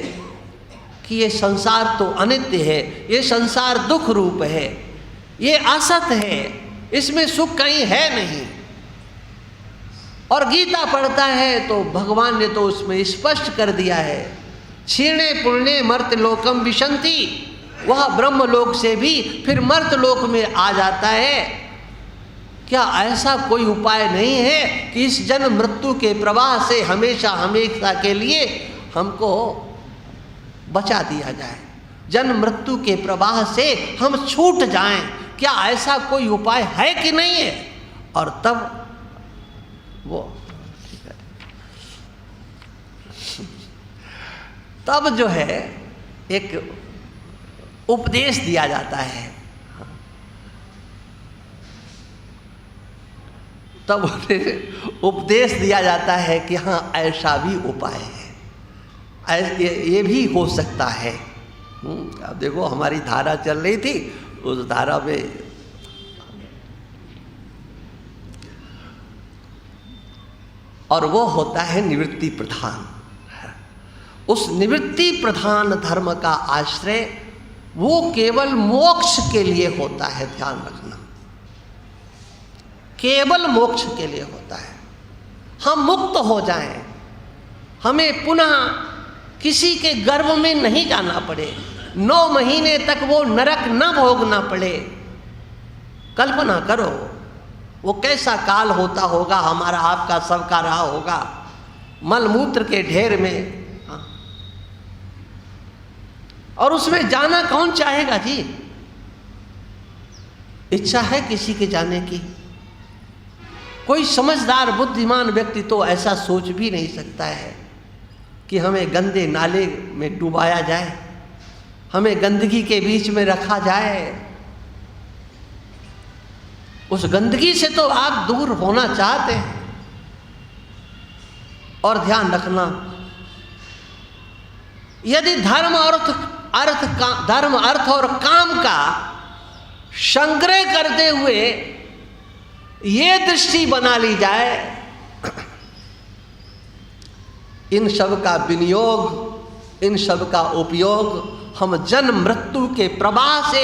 कि ये संसार तो अनित्य है, ये संसार दुख रूप है, ये असत है, इसमें सुख कहीं है नहीं। और गीता पढ़ता है तो भगवान ने तो उसमें स्पष्ट कर दिया है, क्षीणे पुण्य मर्त लोकम विशंति, वह ब्रह्म लोक से भी फिर मर्त लोक में आ जाता है। क्या ऐसा कोई उपाय नहीं है कि इस जन्म मृत्यु के प्रवाह से हमेशा हमेशा के लिए हमको बचा दिया जाए, जन्म मृत्यु के प्रवाह से हम छूट जाएं? क्या ऐसा कोई उपाय है कि नहीं है? और तब वो तब जो है एक उपदेश दिया जाता है, तब उपदेश दिया जाता है कि हाँ ऐसा भी उपाय है, ये भी हो सकता है। अब देखो हमारी धारा चल रही थी, उस धारा में और वो होता है निवृत्ति प्रधान। उस निवृत्ति प्रधान धर्म का आश्रय वो केवल मोक्ष के लिए होता है, ध्यान रखना, केवल मोक्ष के लिए होता है। हम मुक्त हो जाएं, हमें पुनः किसी के गर्भ में नहीं जाना पड़े, 9 महीने तक वो नरक न भोगना पड़े। कल्पना करो वो कैसा काल होता होगा, हमारा आपका सबका रहा होगा मलमूत्र के ढेर में, और उसमें जाना कौन चाहेगा जी? इच्छा है किसी के जाने की? कोई समझदार बुद्धिमान व्यक्ति तो ऐसा सोच भी नहीं सकता है कि हमें गंदे नाले में डुबाया जाए, हमें गंदगी के बीच में रखा जाए। उस गंदगी से तो आप दूर होना चाहते हैं। और ध्यान रखना, यदि धर्म अर्थ और काम का संग्रह करते हुए ये दृष्टि बना ली जाए, इन सब का विनियोग, इन सब का उपयोग हम जन्म मृत्यु के प्रवाह से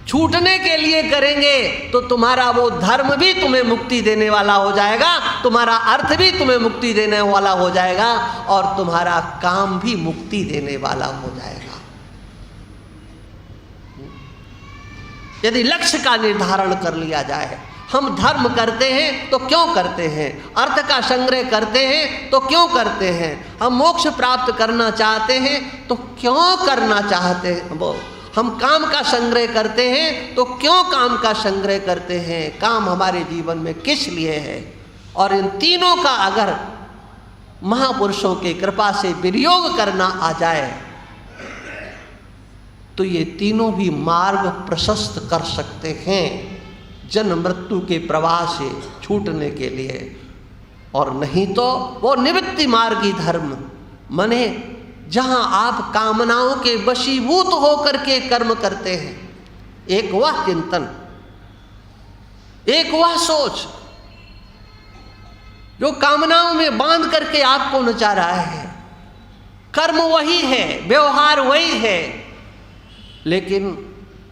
छूटने के लिए करेंगे, तो तुम्हारा वो धर्म भी तुम्हें मुक्ति देने वाला हो जाएगा, तुम्हारा अर्थ भी तुम्हें मुक्ति देने वाला हो जाएगा, और तुम्हारा काम भी मुक्ति देने वाला हो जाएगा। यदि लक्ष्य का निर्धारण कर लिया जाए, हम धर्म करते हैं तो क्यों करते हैं, अर्थ का संग्रह करते हैं तो क्यों करते हैं, हम मोक्ष प्राप्त करना चाहते हैं तो क्यों करना चाहते हैं, वो हम काम का संग्रह करते हैं तो क्यों काम का संग्रह करते हैं, काम हमारे जीवन में किस लिए है। और इन तीनों का अगर महापुरुषों के कृपा से विनियोग करना आ जाए तो ये तीनों भी मार्ग प्रशस्त कर सकते हैं जन्म मृत्यु के प्रवाह से छूटने के लिए। और नहीं तो वो निवृत्ति मार्गी धर्म, माने जहां आप कामनाओं के वशीभूत होकर के कर्म करते हैं, एक वह चिंतन, एक वह सोच जो कामनाओं में बांध करके आपको नचा रहा है। कर्म वही है, व्यवहार वही है, लेकिन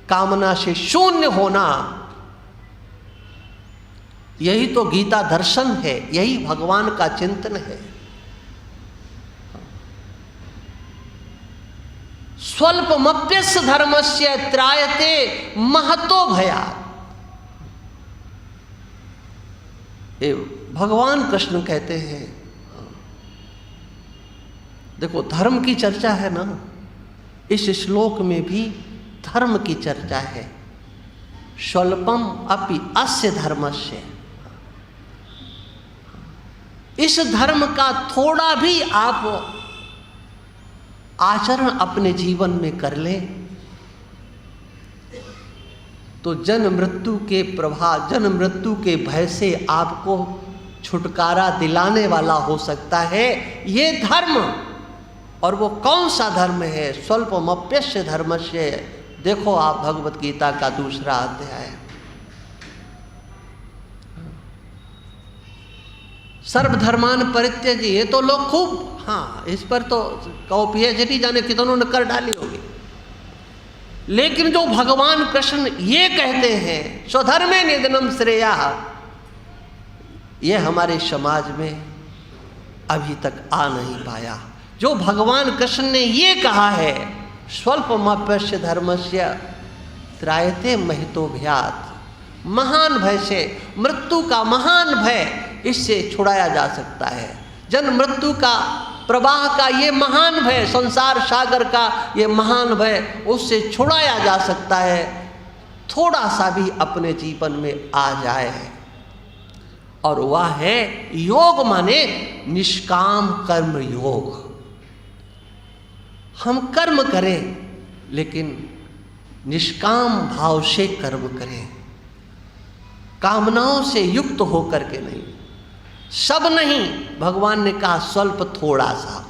कामना से शून्य होना, यही तो गीता दर्शन है, यही भगवान का चिंतन है। स्वल्पमप्यस्य धर्मस्य त्रायते महतो भयात्। भगवान कृष्ण कहते हैं, देखो धर्म की चर्चा है ना, इस श्लोक में भी धर्म की चर्चा है। स्वल्पम अपि अस्य धर्मस्य, इस धर्म का थोड़ा भी आप आचरण अपने जीवन में कर ले तो जन्म मृत्यु के प्रभाव, जन्म मृत्यु के भय से आपको छुटकारा दिलाने वाला हो सकता है ये धर्म। और वो कौन सा धर्म है? स्वल्पमप्यस्य धर्मस्य। देखो आप भगवत गीता का 2वां अध्याय, सर्वधर्मान परित्यज्य। ये तो लोग खूब, हाँ, इस पर तो कहो PhD जाने कितनों ने कर डाली होगी, लेकिन जो भगवान कृष्ण ये कहते हैं स्वधर्मे निधनम श्रेयः, ये हमारे समाज में अभी तक आ नहीं पाया। जो भगवान कृष्ण ने ये कहा है, स्वल्पमप्यस्य धर्मस्य त्रायते महितो भयात्, महान भय से, मृत्यु का महान भय, इससे छुड़ाया जा सकता है। जन्म मृत्यु का प्रवाह का ये महान भय, संसार सागर का ये महान भय, उससे छुड़ाया जा सकता है, थोड़ा सा भी अपने जीवन में आ जाए। और वह है योग, माने निष्काम कर्म योग। हम कर्म करें लेकिन निष्काम भाव से कर्म करें, कामनाओं से युक्त होकर के नहीं। सब नहीं, भगवान ने कहा स्वल्प, थोड़ा सा।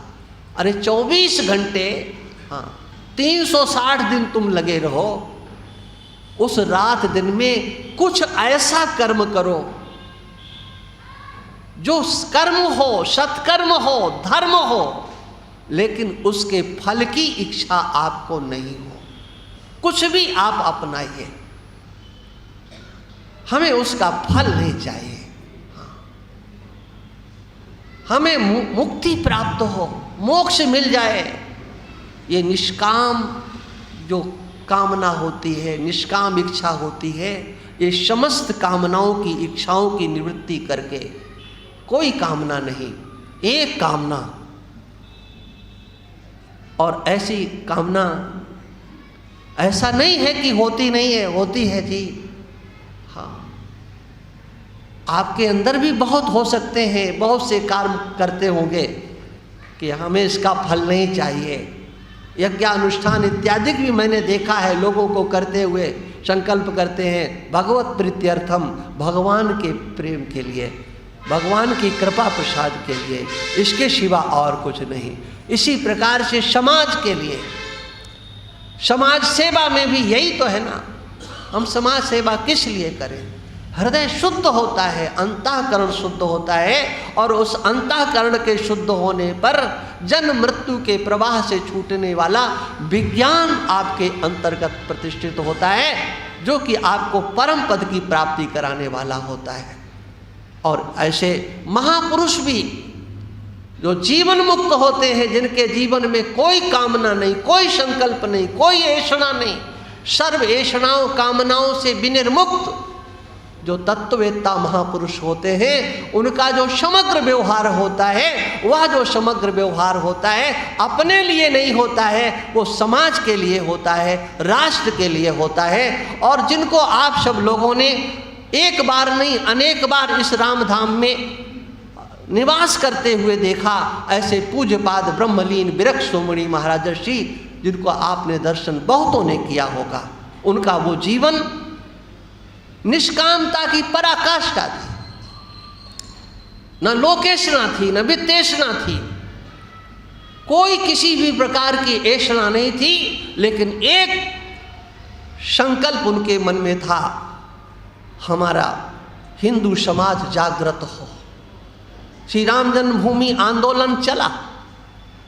अरे 24 घंटे, हाँ 360 दिन तुम लगे रहो, उस रात दिन में कुछ ऐसा कर्म करो जो कर्म हो, सत्कर्म हो, धर्म हो, लेकिन उसके फल की इच्छा आपको नहीं हो। कुछ भी आप अपनाइए, हमें उसका फल नहीं चाहिए। हमें मुक्ति प्राप्त हो, मोक्ष मिल जाए। ये निष्काम जो कामना होती है, निष्काम इच्छा होती है, ये समस्त कामनाओं की, इच्छाओं की निवृत्ति करके, कोई कामना नहीं, एक कामना। और ऐसी कामना ऐसा नहीं है कि होती नहीं है, होती है जी। हाँ, आपके अंदर भी बहुत हो सकते हैं, बहुत से कर्म करते होंगे कि हमें इसका फल नहीं चाहिए। यज्ञ अनुष्ठान इत्यादि भी मैंने देखा है लोगों को करते हुए, संकल्प करते हैं भगवत प्रीत्यर्थम, भगवान के प्रेम के लिए, भगवान की कृपा प्रसाद के लिए, इसके सिवा और कुछ नहीं। इसी प्रकार से समाज के लिए, समाज सेवा में भी यही तो है ना। हम समाज सेवा किस लिए करें? हृदय शुद्ध होता है, अंतःकरण शुद्ध होता है, और उस अंतःकरण के शुद्ध होने पर जन्म मृत्यु के प्रवाह से छूटने वाला विज्ञान आपके अंतर्गत प्रतिष्ठित होता है, जो कि आपको परम पद की प्राप्ति कराने वाला होता है। और ऐसे महापुरुष भी जो जीवन मुक्त होते हैं, जिनके जीवन में कोई कामना नहीं, कोई संकल्प नहीं, कोई ऐषणा नहीं, सर्व ऐषणाओं कामनाओं से विनिर्मुक्त जो तत्ववेत्ता महापुरुष होते हैं, उनका जो समग्र व्यवहार होता है, वह जो समग्र व्यवहार होता है अपने लिए नहीं होता है, वो समाज के लिए होता है, राष्ट्र के लिए होता है। और जिनको आप सब लोगों ने एक बार नहीं अनेक बार इस रामधाम में निवास करते हुए देखा, ऐसे पूज्यपाद ब्रह्मलीन विरक्त शिरोमणि महाराज ऋषि, जिनको आपने दर्शन बहुतों ने किया होगा, उनका वो जीवन निष्कामता की पराकाष्ठा थी। न लोकेशना थी, न वित्तेषणा थी, कोई किसी भी प्रकार की ऐषणा नहीं थी, लेकिन एक संकल्प उनके मन में था, हमारा हिंदू समाज जागृत हो। श्री राम जन्मभूमि आंदोलन चला,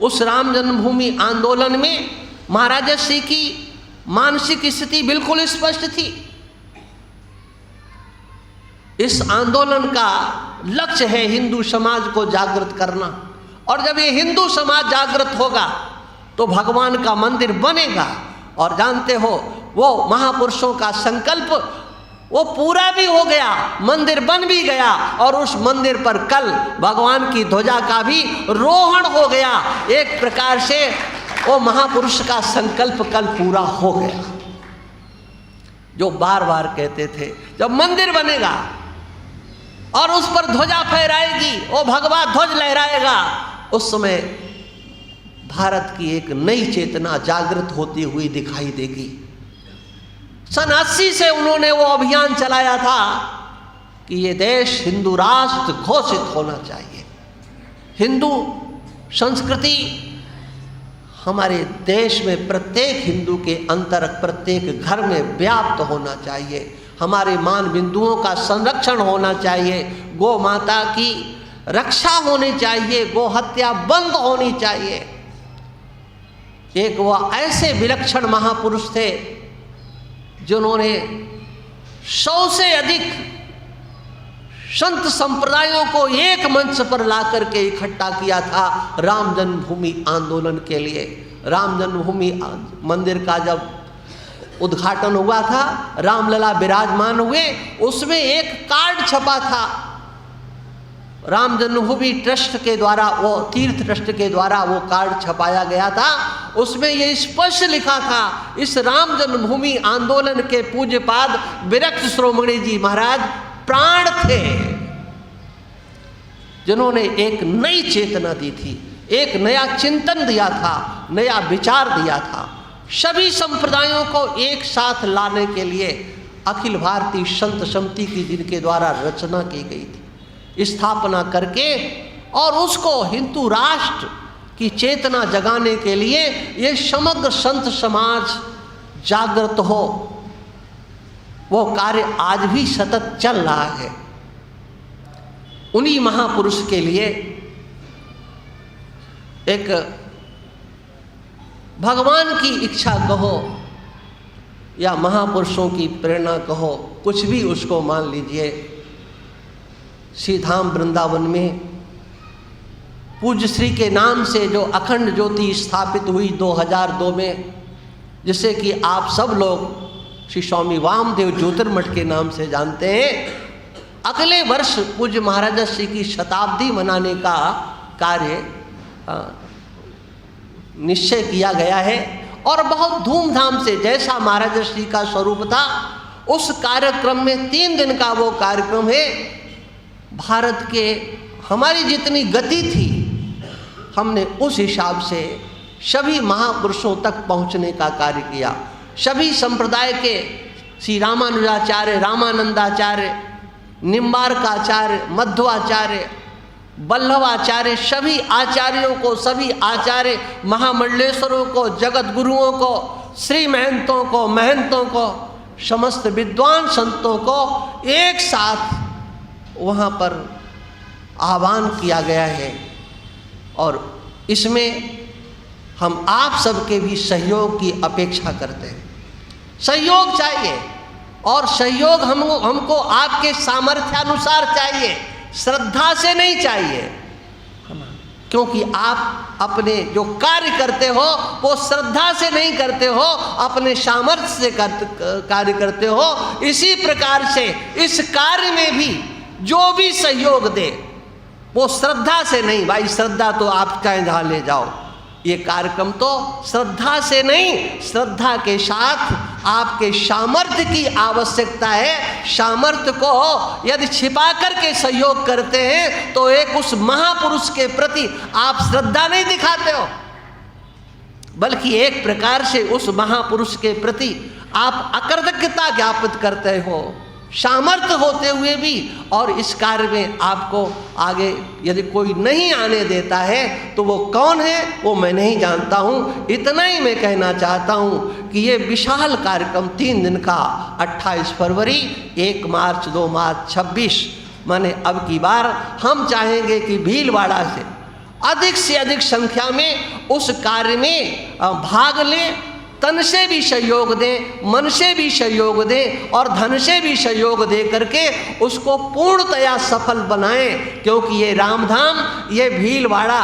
उस राम जन्मभूमि आंदोलन में महाराज श्री की मानसिक स्थिति बिल्कुल स्पष्ट थी। इस आंदोलन का लक्ष्य है हिंदू समाज को जागृत करना, और जब ये हिंदू समाज जागृत होगा तो भगवान का मंदिर बनेगा। और जानते हो, वो महापुरुषों का संकल्प वो पूरा भी हो गया, मंदिर बन भी गया, और उस मंदिर पर कल भगवान की ध्वजा का भी रोहण हो गया। एक प्रकार से वो महापुरुष का संकल्प कल पूरा हो गया, जो बार बार कहते थे जब मंदिर बनेगा और उस पर ध्वजा फहराएगी, वो भगवा ध्वज लहराएगा, उस समय भारत की एक नई चेतना जागृत होती हुई दिखाई देगी। सन 80 से उन्होंने वो अभियान चलाया था कि ये देश हिंदू राष्ट्र घोषित होना चाहिए, हिंदू संस्कृति हमारे देश में प्रत्येक हिंदू के अंतर प्रत्येक घर में व्याप्त होना चाहिए, हमारे मान बिंदुओं का संरक्षण होना चाहिए, गौ माता की रक्षा होनी चाहिए, गौ हत्या बंद होनी चाहिए। एक वह ऐसे विलक्षण महापुरुष थे जिन्होंने 100 से अधिक संत संप्रदायों को एक मंच पर ला करके इकट्ठा किया था राम जन्मभूमि आंदोलन के लिए। राम जन्मभूमि मंदिर का जब उद्घाटन हुआ था, रामलला विराजमान हुए, उसमें एक कार्ड छपा था राम जन्मभूमि ट्रस्ट के द्वारा, वो तीर्थ ट्रस्ट के द्वारा वो कार्ड छपाया गया था। उसमें ये स्पष्ट लिखा था, इस राम जन्मभूमि आंदोलन के पूज्यपाद विरक्त शिरोमणि जी महाराज प्राण थे, जिन्होंने एक नई चेतना दी थी, एक नया चिंतन दिया था, नया विचार दिया था। सभी संप्रदायों को एक साथ लाने के लिए अखिल भारतीय संत समिति की जिनके द्वारा रचना की गई थी, स्थापना करके, और उसको हिंदू राष्ट्र की चेतना जगाने के लिए ये समग्र संत समाज जागृत हो, वो कार्य आज भी सतत चल रहा है। उन्हीं महापुरुष के लिए एक भगवान की इच्छा कहो या महापुरुषों की प्रेरणा कहो, कुछ भी उसको मान लीजिए। श्री धाम वृंदावन में पूज्य श्री के नाम से जो अखंड ज्योति स्थापित हुई 2002 में, जिसे कि आप सब लोग श्री स्वामी वामदेव ज्योतिर्मठ के नाम से जानते हैं, अगले वर्ष पूज्य महाराज श्री की शताब्दी मनाने का कार्य निश्चय किया गया है और बहुत धूमधाम से, जैसा महाराज श्री का स्वरूप था उस कार्यक्रम में 3 दिन का वो कार्यक्रम है। भारत के हमारी जितनी गति थी हमने उस हिसाब से सभी महापुरुषों तक पहुंचने का कार्य किया। सभी संप्रदाय के श्री रामानुजाचार्य, रामानंदाचार्य, निम्बार्काचार्य, मध्वाचार्य, वल्लभाचार्य, सभी आचार्यों को, सभी आचार्य महामंडलेश्वरों को, जगत गुरुओं को, श्री महंतों को, समस्त विद्वान संतों को एक साथ वहाँ पर आह्वान किया गया है। और इसमें हम आप सबके भी सहयोग की अपेक्षा करते हैं। सहयोग चाहिए और सहयोग हमको आपके सामर्थ्यानुसार चाहिए, श्रद्धा से नहीं चाहिए, क्योंकि आप अपने जो कार्य करते हो वो श्रद्धा से नहीं करते हो, अपने सामर्थ्य से कार्य करते हो। इसी प्रकार से इस कार्य में भी जो भी सहयोग दे वो श्रद्धा से नहीं, भाई श्रद्धा तो आप कहीं जहाँ ले जाओ, ये कार्यक्रम तो श्रद्धा से नहीं, श्रद्धा के साथ आपके सामर्थ्य की आवश्यकता है। सामर्थ्य को यदि छिपा करके सहयोग करते हैं तो एक उस महापुरुष के प्रति आप श्रद्धा नहीं दिखाते हो, बल्कि एक प्रकार से उस महापुरुष के प्रति आप अकृतज्ञता ज्ञापित करते हो, सामर्थ्य होते हुए भी। और इस कार्य में आपको आगे यदि कोई नहीं आने देता है तो वो कौन है वो मैं नहीं जानता हूँ। इतना ही मैं कहना चाहता हूँ कि ये विशाल कार्यक्रम 3 दिन का 28 फरवरी, 1 मार्च, 2 मार्च, 26 माने अब की बार हम चाहेंगे कि भीलवाड़ा से अधिक संख्या में उस कार्य में भाग लें, तन से भी सहयोग दें, मन से भी सहयोग दें और धन से भी सहयोग दे करके उसको पूर्णतया सफल बनाएं। क्योंकि ये रामधाम, ये भीलवाड़ा,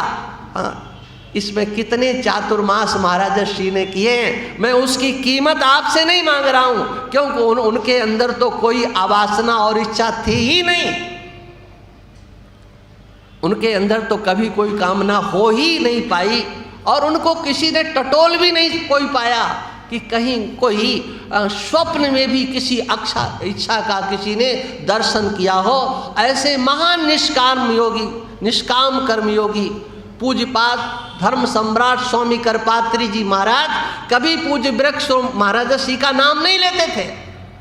इसमें कितने चातुर्मास महाराज श्री ने किए हैं, मैं उसकी कीमत आपसे नहीं मांग रहा हूँ, क्योंकि उनके अंदर तो कोई आवासना और इच्छा थी ही नहीं, उनके अंदर तो कभी कोई कामना हो ही नहीं पाई और उनको किसी ने टटोल भी नहीं कोई पाया कि कहीं कोई स्वप्न में भी किसी इच्छा का किसी ने दर्शन किया हो। ऐसे महान निष्काम कर्मयोगी पूज्यपाद धर्म सम्राट स्वामी करपात्री जी महाराज कभी पूज्य वृक्ष महाराज श्री का नाम नहीं लेते थे,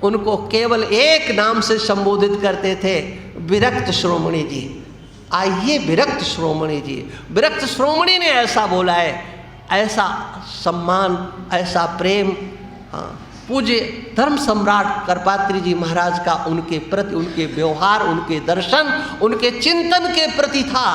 उनको केवल एक नाम से संबोधित करते थे, विरक्त श्रोमणी जी। आइए विरक्त श्रोमणी जी, विरक्त श्रोमणी ने ऐसा बोला है, ऐसा सम्मान, ऐसा प्रेम पूज्य धर्म सम्राट करपात्री जी महाराज का उनके प्रति, उनके व्यवहार, उनके दर्शन, उनके चिंतन के प्रति था।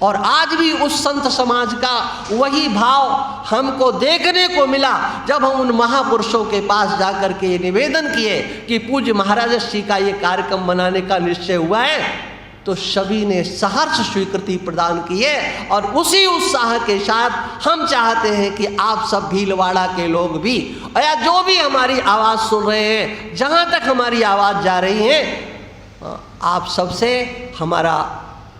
और आज भी उस संत समाज का वही भाव हमको देखने को मिला जब हम उन महापुरुषों के पास जाकर के ये निवेदन किए कि पूज्य महाराज श्री का ये कार्यक्रम मनाने का निश्चय हुआ है, तो सभी ने सहर्ष स्वीकृति प्रदान की है। और उसी उत्साह के साथ हम चाहते हैं कि आप सब भीलवाड़ा के लोग भी या जो भी हमारी आवाज़ सुन रहे हैं, जहाँ तक हमारी आवाज़ जा रही है, आप सबसे हमारा